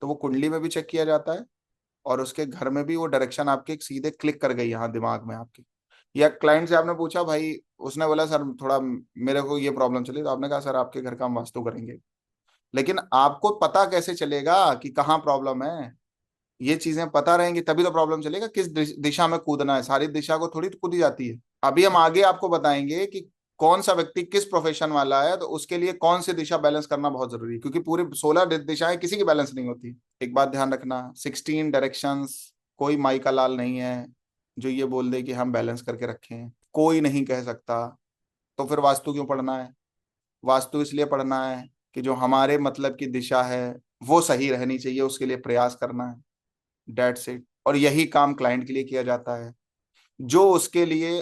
तो वो कुंडली में भी चेक किया जाता है, और उसके घर में भी वो डायरेक्शन आपके सीधे क्लिक कर गई यहाँ दिमाग में आपके। या क्लाइंट से आपने पूछा भाई, उसने बोला सर थोड़ा मेरे को ये प्रॉब्लम चली, तो आपने कहा सर आपके घर का हम वास्तु करेंगे। लेकिन आपको पता कैसे चलेगा कि कहाँ प्रॉब्लम है? ये चीजें पता रहेंगी तभी तो प्रॉब्लम चलेगा। किस दिशा में कूदना है, सारी दिशा को थोड़ी कूदी जाती है। अभी हम आगे आपको बताएंगे कि कौन सा व्यक्ति किस प्रोफेशन वाला है, तो उसके लिए कौन सी दिशा बैलेंस करना बहुत जरूरी है, क्योंकि पूरे 16 दिशाएं किसी की बैलेंस नहीं होती। एक बात ध्यान रखना, 16 डायरेक्शंस, कोई माई का लाल नहीं है जो ये बोल दे कि हम बैलेंस करके रखें, कोई नहीं कह सकता। तो फिर वास्तु क्यों पढ़ना है? वास्तु इसलिए पढ़ना है कि जो हमारे मतलब की दिशा है वो सही रहनी चाहिए, उसके लिए प्रयास करना है, डेट्स इट। और यही काम क्लाइंट के लिए किया जाता है, जो उसके लिए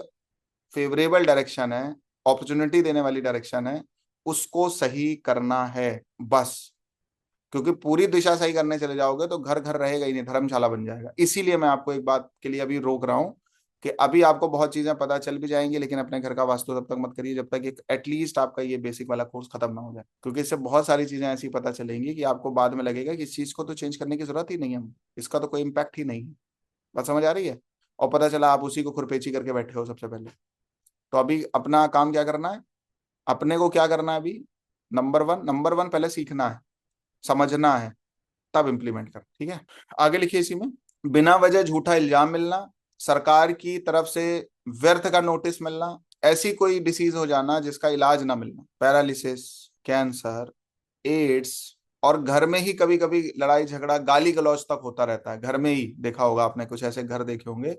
फेवरेबल डायरेक्शन है, अपॉर्चुनिटी देने वाली डायरेक्शन है, उसको सही करना है बस। क्योंकि पूरी दिशा सही करने चले जाओगे तो घर घर रहेगा ही नहीं, धर्मशाला बन जाएगा। इसीलिए मैं आपको एक बात के लिए अभी रोक रहा हूं कि अभी आपको बहुत चीजें पता चल भी जाएंगी, लेकिन अपने घर का वास्तु तब तक मत करिए जब तक एक एटलीस्ट आपका ये बेसिक वाला कोर्स खत्म ना हो जाए, क्योंकि इससे बहुत सारी चीजें ऐसी पता चलेंगी कि आपको बाद में लगेगा कि इस चीज को तो चेंज करने की जरूरत ही नहीं है, इसका तो कोई इम्पैक्ट ही नहीं है। बात समझ आ रही है? और पता चला आप उसी को खुरपेची करके बैठे हो सबसे पहले। तो अभी अपना काम क्या करना है, अपने को क्या करना है अभी? नंबर वन पहले सीखना है, समझना है, तब इम्प्लीमेंट कर, ठीक है? आगे लिखिए इसी में, बिना वजह झूठा इल्जाम मिलना, सरकार की तरफ से व्यर्थ का नोटिस मिलना, ऐसी कोई डिसीज हो जाना जिसका इलाज ना मिलना, पैरालिसिस, कैंसर, एड्स। और घर में ही कभी कभी लड़ाई झगड़ा गाली गलौज तक होता रहता है, घर में ही देखा होगा आपने, कुछ ऐसे घर देखे होंगे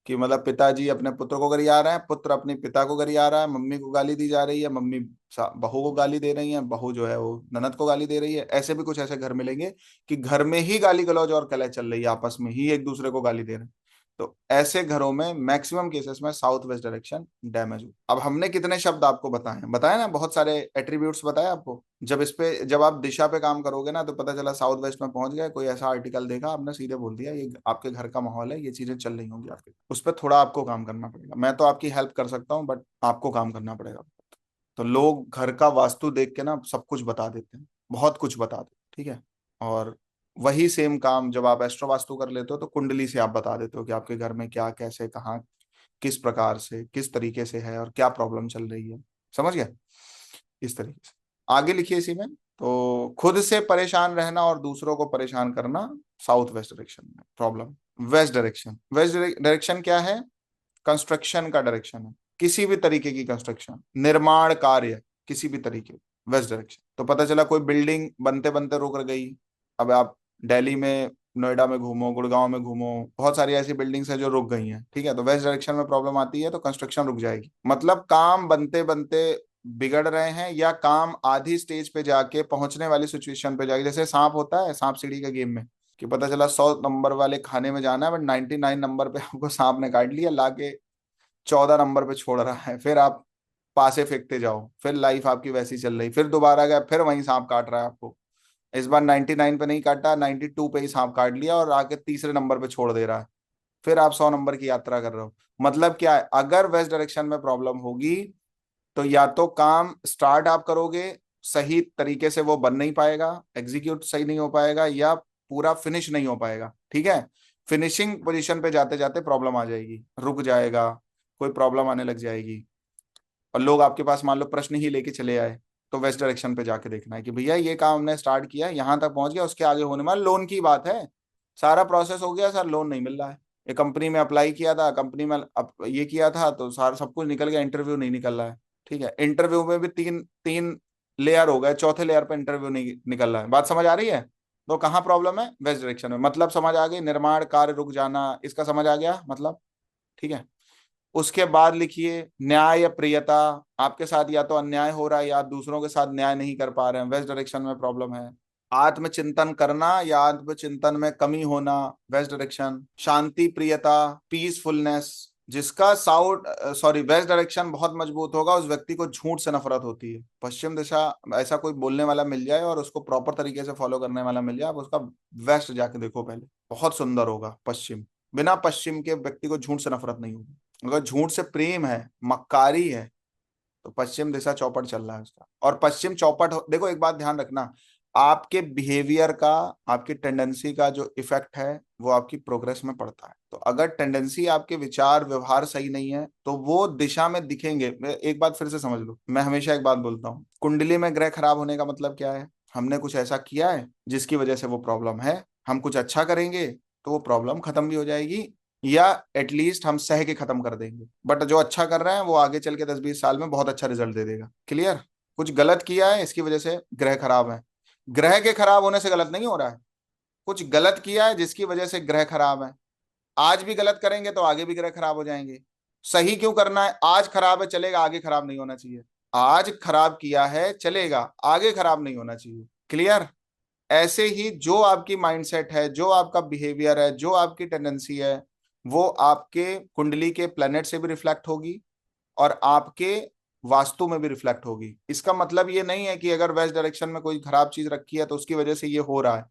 कि मतलब पिताजी अपने पुत्र को गरिया रहे हैं, पुत्र अपने पिता को गरिया रहा है, मम्मी को गाली दी जा रही है, मम्मी बहू को गाली दे रही है, बहू जो है वो ननद को गाली दे रही है। ऐसे भी कुछ ऐसे घर मिलेंगे कि घर में ही गाली गलौज और कलह चल रही है, आपस में ही एक दूसरे को गाली दे रहे हैं। तो ऐसे घरों में मैक्सिमम केसेस में साउथ वेस्ट डायरेक्शन डैमेज हो। अब हमने कितने शब्द आपको बताए, बताए ना, बहुत सारे एट्रीब्यूट्स बताए आपको। जब आप दिशा पे काम करोगे ना, तो पता चला साउथ वेस्ट में पहुंच गए, कोई ऐसा आर्टिकल देखा, आपने सीधे बोल दिया ये आपके घर का माहौल है, ये चीजें चल रही होंगी आपके, उस पर थोड़ा आपको काम करना पड़ेगा। मैं तो आपकी हेल्प कर सकता हूँ, बट आपको काम करना पड़ेगा। तो लोग घर का वास्तु देख के ना सब कुछ बता देते हैं, बहुत कुछ बता देते हैं, ठीक है? और वही सेम काम जब आप एस्ट्रो वास्तु कर लेते हो तो कुंडली से आप बता देते हो कि आपके घर में क्या कैसे कहाँ किस प्रकार से किस तरीके से है और क्या प्रॉब्लम चल रही है। समझ गया? इस तरीके से आगे लिखिए इसी में, तो खुद से परेशान रहना और दूसरों को परेशान करना, साउथ वेस्ट डायरेक्शन में प्रॉब्लम। वेस्ट डायरेक्शन क्या है? कंस्ट्रक्शन का डायरेक्शन है, किसी भी तरीके की कंस्ट्रक्शन, निर्माण कार्य किसी भी तरीके, वेस्ट डायरेक्शन। तो पता चला कोई बिल्डिंग बनते बनते रुक गई। अब आप दिल्ली में, नोएडा में घूमो, गुड़गांव में घूमो, बहुत सारी ऐसी बिल्डिंग्स हैं जो रुक गई हैं, ठीक है? तो वेस्ट डायरेक्शन में प्रॉब्लम आती है तो कंस्ट्रक्शन रुक जाएगी, मतलब काम बनते बनते बिगड़ रहे हैं, या काम आधी स्टेज पे जाके पहुंचने वाली सिचुएशन पे जाके, जैसे सांप होता है, सांप सीढ़ी के गेम में, कि पता चला 100 नंबर वाले खाने में जाना है, बट 99 नंबर पे आपको सांप ने काट लिया, लाके 14 नंबर पे छोड़ रहा है, फिर आप पासे फेंकते जाओ, फिर लाइफ आपकी वैसी चल रही, फिर दोबारा गया, फिर वहीं सांप काट रहा है आपको। इस बार 99 पे नहीं काटा, 92 पे ही सांप काट लिया और आके तीसरे नंबर पे छोड़ दे रहा है। फिर आप 100 नंबर की यात्रा कर रहे हो। मतलब क्या है, अगर वेस्ट डायरेक्शन में प्रॉब्लम होगी तो या तो काम स्टार्ट आप करोगे, सही तरीके से वो बन नहीं पाएगा, एग्जीक्यूट सही नहीं हो पाएगा, या पूरा फिनिश नहीं हो पाएगा, ठीक है। फिनिशिंग पोजीशन पे जाते जाते प्रॉब्लम आ जाएगी, रुक जाएगा, कोई प्रॉब्लम आने लग जाएगी, और लोग आपके पास मान लो प्रश्न ही लेके चले आए, तो वेस्ट डायरेक्शन पे जाके देखना है कि भैया ये काम हमने स्टार्ट किया, यहाँ तक पहुंच गया, उसके आगे होने वाला लोन की बात है, सारा प्रोसेस हो गया सर, लोन नहीं मिल रहा है। एक कंपनी में अप्लाई किया था, कंपनी में ये किया था तो सारा सब कुछ निकल गया, इंटरव्यू नहीं निकल रहा है, ठीक है। इंटरव्यू में भी तीन तीन लेयर हो गए, चौथे लेयर पे इंटरव्यू नहीं निकल रहा है। बात समझ आ रही है? तो कहाँ प्रॉब्लम है? वेस्ट डायरेक्शन में। मतलब समझ आ गई, निर्माण कार्य रुक जाना, इसका समझ आ गया मतलब, ठीक है। उसके बाद लिखिए न्याय प्रियता, आपके साथ या तो अन्याय हो रहा है या दूसरों के साथ न्याय नहीं कर पा रहे हैं, वेस्ट डायरेक्शन में प्रॉब्लम है। आत्मचिंतन करना या आत्मचिंतन में कमी होना, वेस्ट डायरेक्शन। शांति प्रियता, पीसफुलनेस, जिसका साउथ सॉरी वेस्ट डायरेक्शन बहुत मजबूत होगा, उस व्यक्ति को झूठ से नफरत होती है। पश्चिम दिशा ऐसा कोई बोलने वाला मिल जाए और उसको प्रॉपर तरीके से फॉलो करने वाला मिल जाए, आप उसका वेस्ट जाके देखो पहले, बहुत सुंदर होगा पश्चिम। बिना पश्चिम के व्यक्ति को झूठ से नफरत नहीं होगी। अगर झूठ से प्रेम है, मक्कारी है, तो पश्चिम दिशा चौपट चल रहा है उसका। और पश्चिम चौपट देखो एक बात ध्यान रखना, आपके बिहेवियर का, आपकी टेंडेंसी का जो इफेक्ट है वो आपकी प्रोग्रेस में पड़ता है। तो अगर टेंडेंसी, आपके विचार व्यवहार सही नहीं है तो वो दिशा में दिखेंगे। एक बात फिर से समझ लो, मैं हमेशा एक बात बोलता हूँ, कुंडली में ग्रह खराब होने का मतलब क्या है? हमने कुछ ऐसा किया है जिसकी वजह से वो प्रॉब्लम है, हम कुछ अच्छा करेंगे तो वो प्रॉब्लम खत्म भी हो जाएगी, या एटलीस्ट हम सह के खत्म कर देंगे। बट जो अच्छा कर रहे हैं वो आगे चल के 10-20 साल में बहुत अच्छा रिजल्ट दे देगा। क्लियर? कुछ गलत किया है, इसकी वजह से ग्रह खराब है। ग्रह के खराब होने से गलत नहीं हो रहा है, कुछ गलत किया है जिसकी वजह से ग्रह खराब है। आज भी गलत करेंगे तो आगे भी ग्रह खराब हो जाएंगे। सही क्यों करना है? आज खराब है चलेगा, आगे खराब नहीं होना चाहिए। आज खराब किया है चलेगा, आगे खराब नहीं होना चाहिए। क्लियर? ऐसे ही जो आपकी माइंडसेट है, जो आपका बिहेवियर है, जो आपकी टेंडेंसी है, वो आपके कुंडली के प्लेनेट से भी रिफ्लेक्ट होगी और आपके वास्तु में भी रिफ्लेक्ट होगी। इसका मतलब ये नहीं है कि अगर वेस्ट डायरेक्शन में कोई खराब चीज रखी है तो उसकी वजह से ये हो रहा है।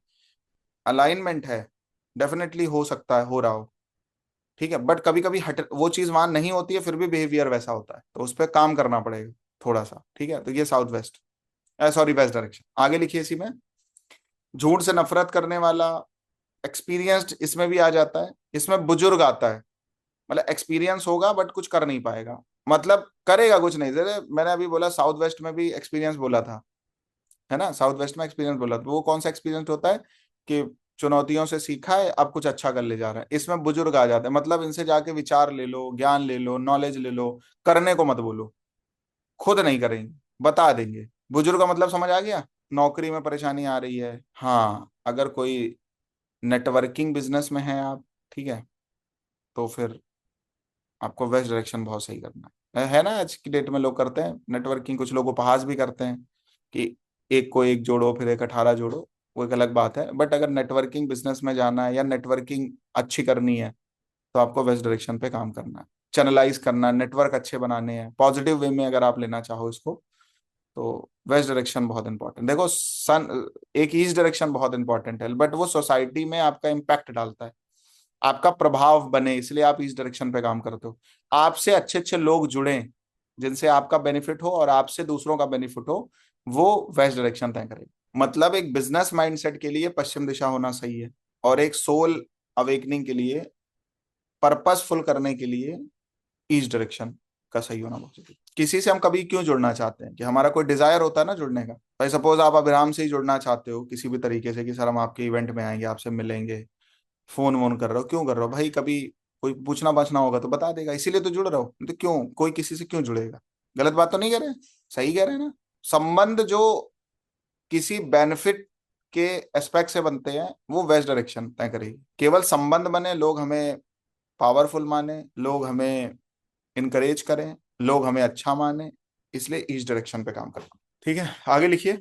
अलाइनमेंट है, डेफिनेटली हो सकता है हो रहा हो, ठीक है। बट कभी कभी हट वो चीज वहां नहीं होती है, फिर भी बिहेवियर वैसा होता है, तो उस पर काम करना पड़ेगा थोड़ा सा, ठीक है। तो ये south west, sorry west direction. आगे लिखिए इसी में, झूठ से नफरत करने वाला, एक्सपीरियंस्ड इसमें भी आ जाता है, इसमें बुजुर्ग आता है। मतलब एक्सपीरियंस होगा बट कुछ कर नहीं पाएगा, मतलब करेगा कुछ नहीं। जैसे मैंने अभी बोला साउथ वेस्ट में भी एक्सपीरियंस बोला था, है ना, साउथ वेस्ट में एक्सपीरियंस बोला था, वो कौन सा एक्सपीरियंस होता है कि चुनौतियों से सीखा है, अब कुछ अच्छा कर ले जा रहा है। इसमें बुजुर्ग आ जाते हैं, मतलब इनसे जाके विचार ले लो, ज्ञान ले लो, नॉलेज ले लो, करने को मत बोलो, खुद नहीं करेंगे, बता देंगे। बुजुर्ग का मतलब समझ आ गया? नौकरी में परेशानी आ रही है, हाँ, अगर कोई नेटवर्किंग बिजनेस में है आप, ठीक है, तो फिर आपको वेस्ट डायरेक्शन बहुत सही करना है ना। आज की डेट में लोग करते हैं नेटवर्किंग, कुछ लोग उपहास भी करते हैं कि एक को एक जोड़ो फिर एक 18 जोड़ो, वो एक अलग बात है। बट अगर नेटवर्किंग बिजनेस में जाना है या नेटवर्किंग अच्छी करनी है तो आपको वेस्ट डायरेक्शन पे काम करना है, चैनलाइज करना है, नेटवर्क अच्छे बनाने हैं, पॉजिटिव वे में अगर आप लेना चाहो इसको, तो वेस्ट डायरेक्शन बहुत इंपॉर्टेंट। देखो सन, एक ईस्ट डायरेक्शन बहुत इंपॉर्टेंट है, बट वो सोसाइटी में आपका इम्पैक्ट डालता है, आपका प्रभाव बने, इसलिए आप इस डायरेक्शन पे काम करते हो। आपसे अच्छे अच्छे लोग जुड़े जिनसे आपका बेनिफिट हो और आपसे दूसरों का बेनिफिट हो, वो वेस्ट डायरेक्शन तय करे। मतलब एक बिजनेस माइंडसेट के लिए पश्चिम दिशा होना सही है, और एक सोल अवेकनिंग के लिए, पर्पसफुल करने के लिए ईस्ट डायरेक्शन का सही होना बहुत जरूरी है। किसी से हम कभी क्यों जुड़ना चाहते हैं? कि हमारा कोई डिजायर होता है ना जुड़ने का। भाई सपोज आप अभिराम से ही जुड़ना चाहते हो किसी भी तरीके से, कि सर हम आपके इवेंट में आएंगे, आपसे मिलेंगे, फोन वोन कर रहे हो, क्यों कर रहे हो भाई? कभी कोई पूछना पाछना होगा तो बता देगा, इसीलिए तो जुड़ रहे हो। तो क्यों कोई किसी से क्यों जुड़ेगा? गलत बात तो नहीं कह रहे? सही कह रहे हैं ना। संबंध जो किसी बेनिफिट के एस्पेक्ट से बनते हैं वो वेस्ट डायरेक्शन तय करेगी। केवल संबंध बने, लोग हमें पावरफुल माने, लोग हमें इनकरेज करें, लोग हमें अच्छा माने, इसलिए ईस्ट डायरेक्शन पे काम करना। ठीक है, आगे लिखिए।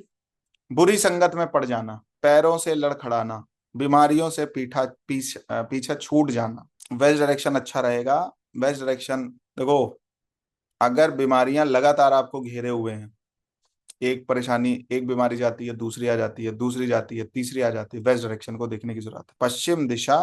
बुरी संगत में पड़ जाना, पैरों से लड़खड़ाना, बीमारियों से पीछे छूट जाना, वेस्ट डायरेक्शन अच्छा रहेगा। वेस्ट डायरेक्शन, देखो अगर बीमारियां लगातार आपको घेरे हुए हैं, एक परेशानी, एक बीमारी जाती है, दूसरी आ जाती है, दूसरी जाती है, तीसरी आ जाती है, वेस्ट डायरेक्शन को देखने की जरूरत है। पश्चिम दिशा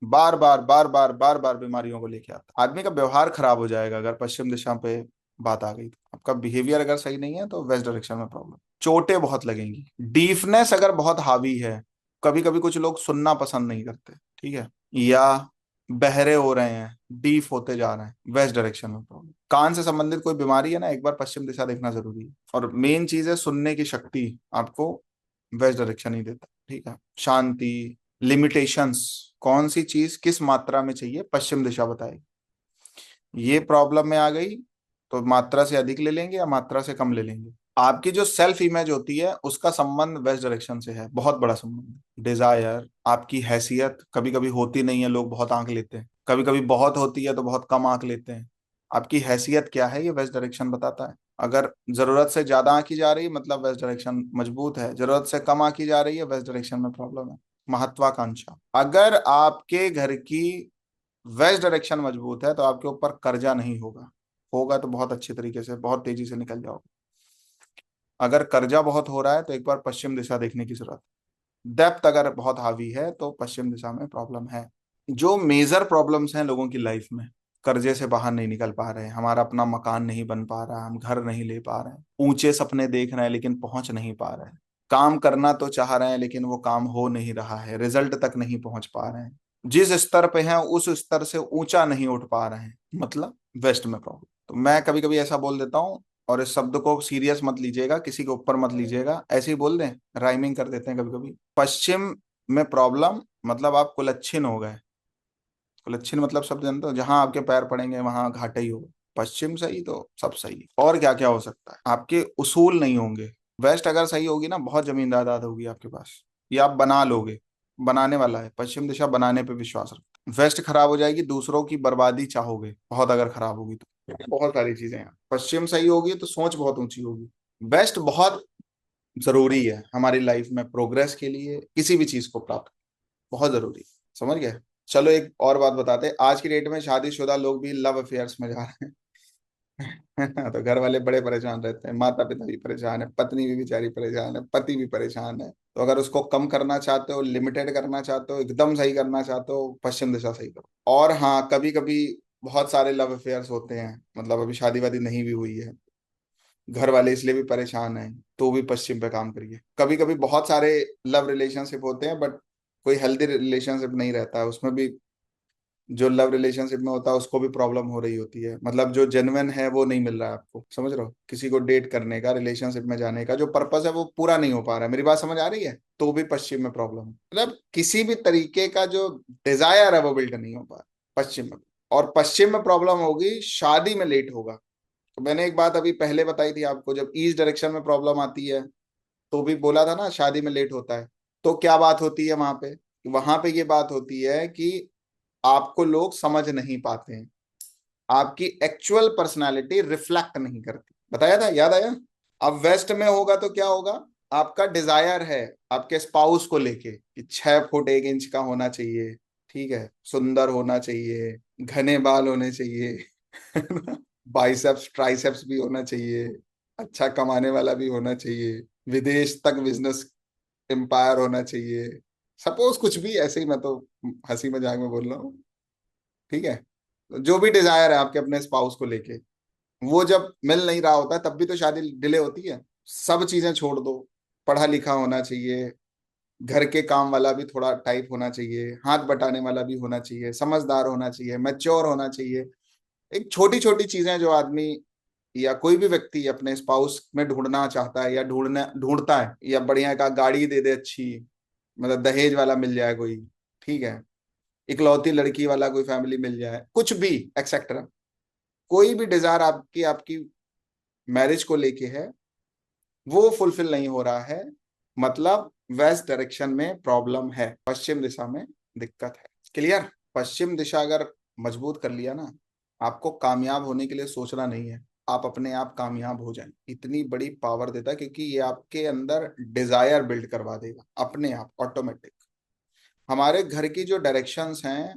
बार बार बार बार बार बार बीमारियों को लेके आता है। आदमी का व्यवहार खराब हो जाएगा अगर पश्चिम दिशा पे बात आ गई तो। आपका बिहेवियर अगर सही नहीं है तो वेस्ट डायरेक्शन में प्रॉब्लम, चोटें बहुत लगेंगी, डीफनेस अगर बहुत हावी है, कभी कभी कुछ लोग सुनना पसंद नहीं करते, ठीक है, या बहरे हो रहे हैं, डीफ होते जा रहे हैं, वेस्ट डायरेक्शन में प्रॉब्लम। कान से संबंधित कोई बीमारी है ना, एक बार पश्चिम दिशा देखना जरूरी है। और मेन चीज है सुनने की शक्ति, आपको वेस्ट डायरेक्शन ही देता है, ठीक है। शांति, लिमिटेशंस, कौन सी चीज किस मात्रा में चाहिए, पश्चिम दिशा बताएगी। ये प्रॉब्लम में आ गई तो मात्रा से अधिक ले लेंगे या मात्रा से कम ले लेंगे। आपकी जो सेल्फ इमेज होती है उसका संबंध वेस्ट डायरेक्शन से है, बहुत बड़ा संबंध। डिजायर, आपकी हैसियत कभी कभी होती नहीं है, लोग बहुत आंक लेते हैं, कभी कभी बहुत होती है तो बहुत कम आंक लेते हैं। आपकी हैसियत क्या है ये वेस्ट डायरेक्शन बताता है। अगर जरूरत से ज्यादा आंकी जा रही है मतलब वेस्ट डायरेक्शन मजबूत है, जरूरत से कम आंकी जा रही है वेस्ट डायरेक्शन में प्रॉब्लम है। महत्वाकांक्षा, अगर आपके घर की वेस्ट डायरेक्शन मजबूत है तो आपके ऊपर कर्जा नहीं होगा, होगा तो बहुत अच्छे तरीके से बहुत तेजी से निकल जाओगे। अगर कर्जा बहुत हो रहा है तो एक बार पश्चिम दिशा देखने की जरूरत है। डेप्थ अगर बहुत हावी है तो पश्चिम दिशा में प्रॉब्लम है। जो मेजर प्रॉब्लम्स हैं लोगों की लाइफ में, कर्जे से बाहर नहीं निकल पा रहे हैं, हमारा अपना मकान नहीं बन पा रहा, हम घर नहीं ले पा रहे हैं, ऊंचे सपने देख रहे हैं लेकिन पहुंच नहीं पा रहे हैं, काम करना तो चाह रहे हैं लेकिन वो काम हो नहीं रहा है, रिजल्ट तक नहीं पहुंच पा रहे हैं, जिस स्तर पे हैं उस स्तर से ऊंचा नहीं उठ पा रहे हैं, मतलब वेस्ट में प्रॉब्लम। तो मैं कभी कभी ऐसा बोल देता हूँ, और इस शब्द को सीरियस मत लीजिएगा, किसी के ऊपर मत लीजिएगा, ऐसे ही बोल दें, राइमिंग कर देते हैं कभी कभी। पश्चिम में प्रॉब्लम मतलब आप कुलच्छिन हो गए। कुलच्छिन मतलब शब्द जानते हो, जहां आपके पैर पड़ेंगे वहां घाटा ही होगा। पश्चिम सही तो सब सही, और क्या क्या हो सकता है, आपके उसूल नहीं होंगे। वेस्ट अगर सही होगी ना, बहुत जमीन जायदाद होगी आपके पास, ये आप बना लोगे, बनाने वाला है, पश्चिम दिशा बनाने पे विश्वास रखता है। वेस्ट खराब हो जाएगी, दूसरों की बर्बादी चाहोगे बहुत, अगर खराब होगी तो बहुत सारी चीजें हैं। पश्चिम सही होगी तो सोच बहुत ऊंची होगी। वेस्ट बहुत जरूरी है हमारी लाइफ में, प्रोग्रेस के लिए, किसी भी चीज को प्राप्त, बहुत जरूरी है। समझ गए। चलो एक और बात बताते हैं, आज की डेट में शादीशुदा लोग भी लव अफेयर्स में जा रहे हैं तो घर वाले बड़े परेशान रहते हैं, माता पिता भी परेशान है, पत्नी भी बेचारी परेशान है, पति भी परेशान है। तो अगर उसको कम करना चाहते हो, लिमिटेड करना चाहते हो, एकदम सही करना चाहते हो, पश्चिम दिशा सही करो। और हाँ, कभी कभी बहुत सारे लव अफेयर्स होते हैं, मतलब अभी शादी वादी नहीं भी हुई है, घर वाले इसलिए भी परेशान हैं, तो भी पश्चिम पे काम करिए। कभी कभी बहुत सारे लव रिलेशनशिप होते हैं बट कोई हेल्दी रिलेशनशिप नहीं रहता है, उसमें भी जो लव रिलेशनशिप में होता है उसको भी प्रॉब्लम हो रही होती है, मतलब जो जेन्युइन है वो नहीं मिल रहा है आपको, समझ रहे हो, किसी को डेट करने का, रिलेशनशिप में जाने का जो पर्पस है वो पूरा नहीं हो पा रहा है। मेरी बात समझ आ रही है, तो भी पश्चिम में प्रॉब्लम है, मतलब किसी भी तरीके का जो डिजायर है वो बिल्ड नहीं हो पा रहा पश्चिम में। और पश्चिम में प्रॉब्लम होगी, शादी में लेट होगा। तो मैंने एक बात अभी पहले बताई थी आपको, जब ईस्ट डायरेक्शन में प्रॉब्लम आती है तो भी बोला था ना शादी में लेट होता है। तो क्या बात होती है वहां पे, वहां पे ये बात होती है कि आपको लोग समझ नहीं पाते हैं, आपकी एक्चुअल पर्सनालिटी रिफ्लेक्ट नहीं करती, बताया था, याद आया। अब वेस्ट में होगा तो क्या होगा, आपका डिजायर है आपके स्पाउस को लेके कि 6 फुट 1 इंच का होना चाहिए, ठीक है, सुंदर होना चाहिए, घने बाल होने चाहिए बाइसेप्स ट्राइसेप्स भी होना चाहिए, अच्छा कमाने वाला भी होना चाहिए, विदेश तक बिजनेस एम्पायर होना चाहिए, सपोज कुछ भी ऐसे ही, मैं तो हंसी मजाक में बोल रहा हूँ, ठीक है। जो भी डिजायर है आपके अपने स्पाउस को लेके, वो जब मिल नहीं रहा होता तब भी तो शादी डिले होती है। सब चीजें छोड़ दो, पढ़ा लिखा होना चाहिए, घर के काम वाला भी थोड़ा टाइप होना चाहिए, हाथ बटाने वाला भी होना चाहिए, समझदार होना चाहिए, मैच्योर होना चाहिए। एक छोटी छोटी चीजें जो आदमी या कोई भी व्यक्ति अपने स्पाउस में ढूंढना चाहता है या ढूंढता है, या बढ़िया का गाड़ी दे दे अच्छी, मतलब दहेज वाला मिल जाए कोई, ठीक है, इकलौती लड़की वाला कोई फैमिली मिल जाए, कुछ भी एक्सेट्रा, कोई भी डिजायर आपकी आपकी मैरिज को लेके है, वो फुलफिल नहीं हो रहा है, मतलब वेस्ट डायरेक्शन में प्रॉब्लम है, पश्चिम दिशा में दिक्कत है। क्लियर। पश्चिम दिशा अगर मजबूत कर लिया ना, आपको कामयाब होने के लिए सोचना नहीं है, आप अपने आप कामयाब हो जाएं, इतनी बड़ी पावर देता है, क्योंकि ये आपके अंदर डिजायर बिल्ड करवा देगा अपने आप ऑटोमेटिक। हमारे घर की जो डायरेक्शंस हैं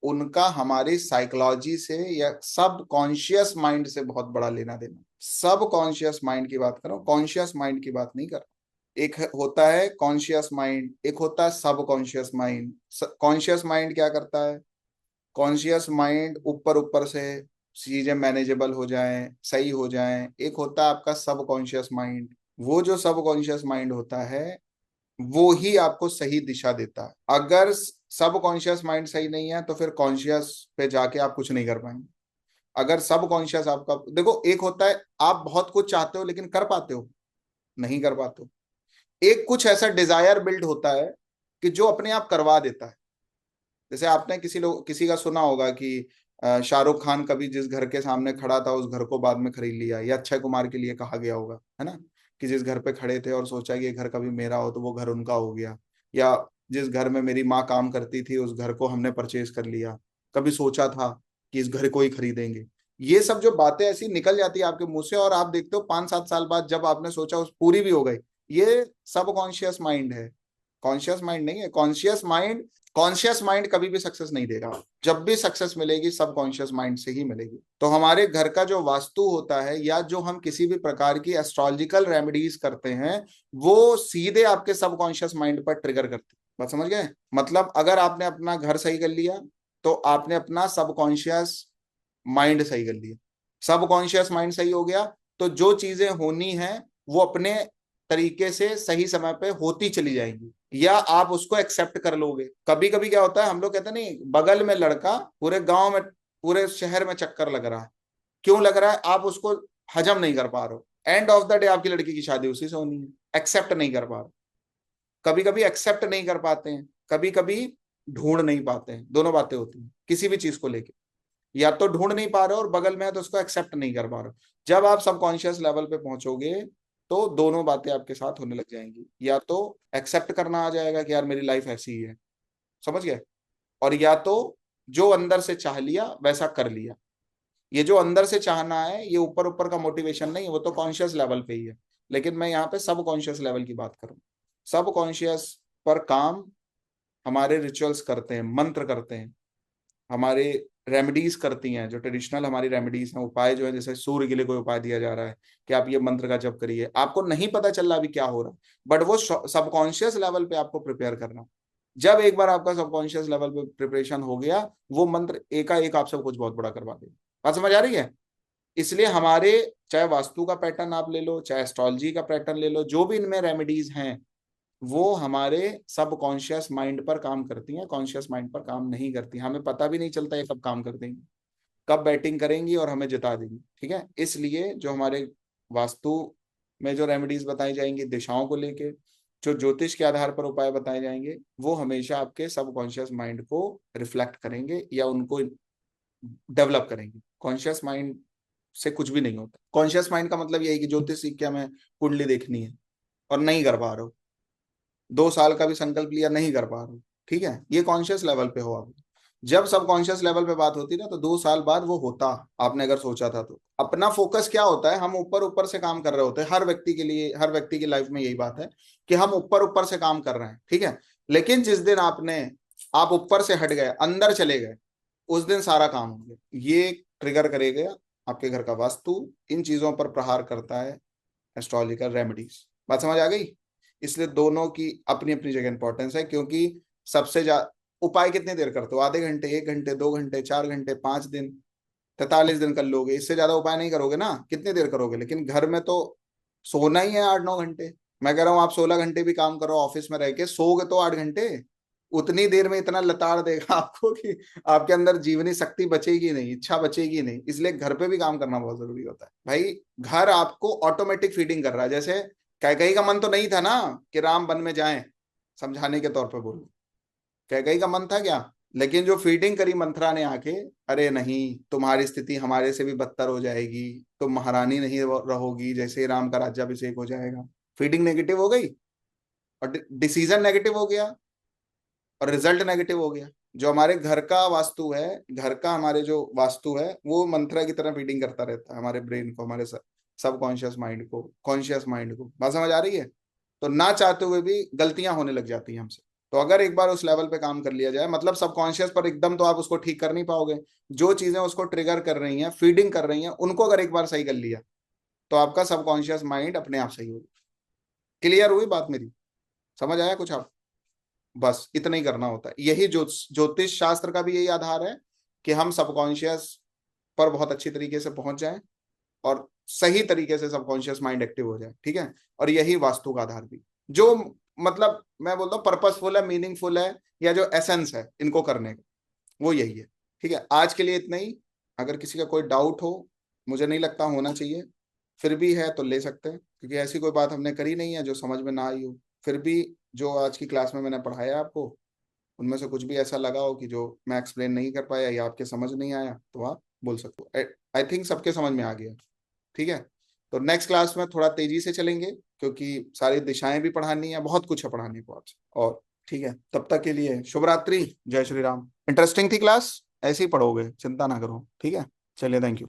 उनका हमारी साइकोलॉजी से या सब कॉन्शियस माइंड से बहुत बड़ा लेना देना। सब कॉन्शियस माइंड की बात करो, कॉन्शियस माइंड की बात नहीं कर। एक होता है कॉन्शियस माइंड, एक होता है सब कॉन्शियस माइंड। कॉन्शियस माइंड क्या करता है, कॉन्शियस माइंड ऊपर ऊपर से चीजें मैनेजेबल हो जाएं, सही हो जाएं। एक होता है आपका सब कॉन्शियस माइंड, वो जो सब कॉन्शियस माइंड होता है वो ही आपको सही दिशा देता है। अगर सब कॉन्शियस माइंड सही नहीं है तो फिर कॉन्शियस पे जाके आप कुछ नहीं कर पाएंगे। अगर सब कॉन्शियस आपका, देखो एक होता है आप बहुत कुछ चाहते हो लेकिन कर पाते हो, नहीं कर पाते हो। एक कुछ ऐसा डिजायर बिल्ड होता है कि जो अपने आप करवा देता है। जैसे आपने किसी का सुना होगा कि शाहरुख खान कभी जिस घर के सामने खड़ा था उस घर को बाद में खरीद लिया, या अक्षय कुमार के लिए कहा गया होगा, है ना, कि जिस घर पे खड़े थे और सोचा कि ये घर कभी मेरा हो तो वो घर उनका हो गया। या जिस घर में मेरी माँ काम करती थी उस घर को हमने परचेज कर लिया, कभी सोचा था कि इस घर को ही खरीदेंगे। ये सब जो बातें ऐसी निकल जाती है आपके मुंह से और आप देखते हो 5-7 साल बाद जब आपने सोचा उस पूरी भी हो गई। ये सब कॉन्शियस माइंड है, कॉन्शियस माइंड नहीं है। कॉन्शियस माइंड कभी भी सक्सेस नहीं देगा। जब भी सक्सेस मिलेगी सब कॉन्शियस माइंड से ही मिलेगी। तो हमारे घर का जो वास्तु होता है या जो हम किसी भी प्रकार की एस्ट्रोलॉजिकल रेमेडीज करते हैं वो सीधे आपके सब कॉन्शियस माइंड पर ट्रिगर करते हैं। बात समझ गए? मतलब अगर आपने अपना घर सही कर लिया तो आपने अपना सब कॉन्शियस माइंड सही कर लिया। सब कॉन्शियस माइंड सही हो गया तो जो चीजें होनी है वो अपने तरीके से सही समय पे होती चली जाएंगी, या आप उसको एक्सेप्ट कर लोगे। कभी कभी क्या होता है, हम लोग कहते हैं नहीं, बगल में लड़का पूरे गांव में पूरे शहर में चक्कर लग रहा है। क्यों लग रहा है? आप उसको हजम नहीं कर पा रहे हो। एंड ऑफ द डे आपकी लड़की की शादी उसी से होनी है, एक्सेप्ट नहीं कर पा रहे। कभी कभी एक्सेप्ट नहीं कर पाते हैं, कभी कभी ढूंढ नहीं पाते हैं। दोनों बातें होती हैं किसी भी चीज को लेके। या तो ढूंढ नहीं पा रहे हो और बगल में है तो उसको एक्सेप्ट नहीं कर पा रहे हो। जब आप सबकॉन्शियस लेवल पे पहुंचोगे तो दोनों बातें आपके साथ होने लग जाएंगी। या तो एक्सेप्ट करना आ जाएगा कि यार मेरी लाइफ ऐसी ही है, समझ गए, और या तो जो अंदर से चाह लिया वैसा कर लिया। ये जो अंदर से चाहना है ये ऊपर ऊपर का मोटिवेशन नहीं है, वो तो कॉन्शियस लेवल पे ही है। लेकिन मैं यहाँ पे सब कॉन्शियस लेवल की बात करूँ। सब कॉन्शियस पर काम हमारे रिचुअल्स करते हैं, मंत्र करते हैं, हमारे रेमेडीज करती हैं। जो ट्रेडिशनल हमारी रेमेडीज हैं, उपाय जो है, जैसे सूर्य के लिए कोई उपाय दिया जा रहा है कि आप ये मंत्र का जप करिए, आपको नहीं पता चल रहा अभी क्या हो रहा है, बट वो सबकॉन्शियस लेवल पे आपको प्रिपेयर करना। जब एक बार आपका सबकॉन्शियस लेवल पे प्रिपरेशन हो गया वो मंत्र एकाएक आपसे कुछ बहुत बड़ा करवा देगा। बात समझ आ रही है? इसलिए हमारे, चाहे वास्तु का पैटर्न आप ले लो, चाहे एस्ट्रोलॉजी का पैटर्न ले लो, जो भी इनमें रेमेडीज हैं वो हमारे सब कॉन्शियस माइंड पर काम करती हैं, कॉन्शियस माइंड पर काम नहीं करती। हमें पता भी नहीं चलता ये कब काम कर देंगी, कब बैटिंग करेंगी और हमें जिता देंगी। ठीक है, इसलिए जो हमारे वास्तु में जो रेमेडीज बताई जाएंगी दिशाओं को लेके, जो ज्योतिष के आधार पर उपाय बताए जाएंगे, वो हमेशा आपके सब कॉन्शियस माइंड को रिफ्लेक्ट करेंगे या उनको डेवलप करेंगे। कॉन्शियस माइंड से कुछ भी नहीं होता। कॉन्शियस माइंड का मतलब यही कि ज्योतिष सीख के हमें कुंडली देखनी है और नहीं कर पा रहे हो, 2 साल का भी संकल्प लिया नहीं कर पा रहे हो, ठीक है, ये कॉन्शियस लेवल पे हो आप। जब सब कॉन्शियस लेवल पे बात होती ना तो 2 साल बाद वो होता, आपने अगर सोचा था तो। अपना फोकस क्या होता है, हम ऊपर ऊपर से काम कर रहे होते हैं। हर व्यक्ति के लिए, हर व्यक्ति की लाइफ में यही बात है कि हम ऊपर ऊपर से काम कर रहे हैं, ठीक है। लेकिन जिस दिन आप ऊपर से हट गए, अंदर चले गए, उस दिन सारा काम हो गया। ये ट्रिगर करेगा आपके घर का वास्तु, इन चीजों पर प्रहार करता है एस्ट्रोलॉजिकल रेमेडीज। बात समझ आ गई? इसलिए दोनों की अपनी अपनी जगह इंपॉर्टेंस है। क्योंकि सबसे ज्यादा उपाय कितनी देर करते हो? आधे घंटे, 1 घंटे, 2 घंटे, 4 घंटे, 5 दिन, 43 दिन कर लोगे। इससे ज्यादा उपाय नहीं करोगे ना, कितनी देर करोगे? लेकिन घर में तो सोना ही है 8-9 घंटे। मैं कह रहा हूँ आप 16 घंटे भी काम करो ऑफिस में रह के, सोओगे तो 8 घंटे। उतनी देर में इतना लताड़ देगा आपको कि आपके अंदर जीवनी शक्ति बचेगी नहीं, इच्छा बचेगी नहीं। इसलिए घर पे भी काम करना बहुत जरूरी होता है भाई। घर आपको ऑटोमेटिक फीडिंग कर रहा है। जैसे कैकेयी का मन तो नहीं था ना कि राम वन में जाएं, समझाने के तौर पे बोलूं, कैकेयी का मन था क्या? लेकिन जो फीडिंग करी मंथरा ने आके, अरे नहीं, तुम्हारी स्थिति हमारे से भी बदतर हो जाएगी, तुम महारानी नहीं रहोगी, जैसे ही राम का राज्याभिषेक हो जाएगा। फीडिंग नेगेटिव हो गई और डिसीजन नेगेटिव हो गया और रिजल्ट नेगेटिव हो गया। जो हमारे घर का वास्तु है, घर का हमारे जो वास्तु है वो मंत्रा की तरह फीडिंग करता रहता है हमारे ब्रेन को, हमारे सब कॉन्शियस माइंड को, कॉन्शियस माइंड को। बात समझ आ रही है? तो ना चाहते हुए भी गलतियां होने लग जाती हैं हमसे। तो अगर एक बार उस लेवल पे काम कर लिया जाए, मतलब सबकॉन्शियस पर एकदम तो आप उसको ठीक कर नहीं पाओगे। जो चीजें उसको ट्रिगर कर रही हैं, फीडिंग कर रही हैं, उनको अगर एक बार सही कर लिया तो आपका सबकॉन्शियस माइंड अपने आप सही होगा। क्लियर हुई बात मेरी? समझ आया कुछ आप? बस इतना ही करना होता है। यही ज्योतिष शास्त्र का भी यही आधार है कि हम सबकॉन्शियस पर बहुत अच्छी तरीके से पहुंच जाएं और सही तरीके से सबकॉन्शियस माइंड एक्टिव हो जाए, ठीक है। और यही वास्तु का आधार भी। जो मतलब मैं बोलता हूँ पर्पसफुल है, मीनिंगफुल है, या जो एसेंस है इनको करने का, वो यही है। ठीक है, आज के लिए इतना ही। अगर किसी का कोई डाउट हो, मुझे नहीं लगता होना चाहिए, फिर भी है तो ले सकते हैं, क्योंकि ऐसी कोई बात हमने करी नहीं है जो समझ में ना आई हो। फिर भी जो आज की क्लास में मैंने पढ़ाया आपको, उनमें से कुछ भी ऐसा लगा हो कि जो मैं एक्सप्लेन नहीं कर पाया या आपके समझ नहीं आया, तो आप बोल सकते हो। आई थिंक सबके समझ में आ गया। ठीक है, तो नेक्स्ट क्लास में थोड़ा तेजी से चलेंगे, क्योंकि सारी दिशाएं भी पढ़ानी है, बहुत कुछ है पढ़ाने को आज। और ठीक है, तब तक के लिए शुभ रात्रि, जय श्री राम। इंटरेस्टिंग थी क्लास, ऐसे ही पढ़ोगे, चिंता ना करो। ठीक है, चलिए, थैंक यू।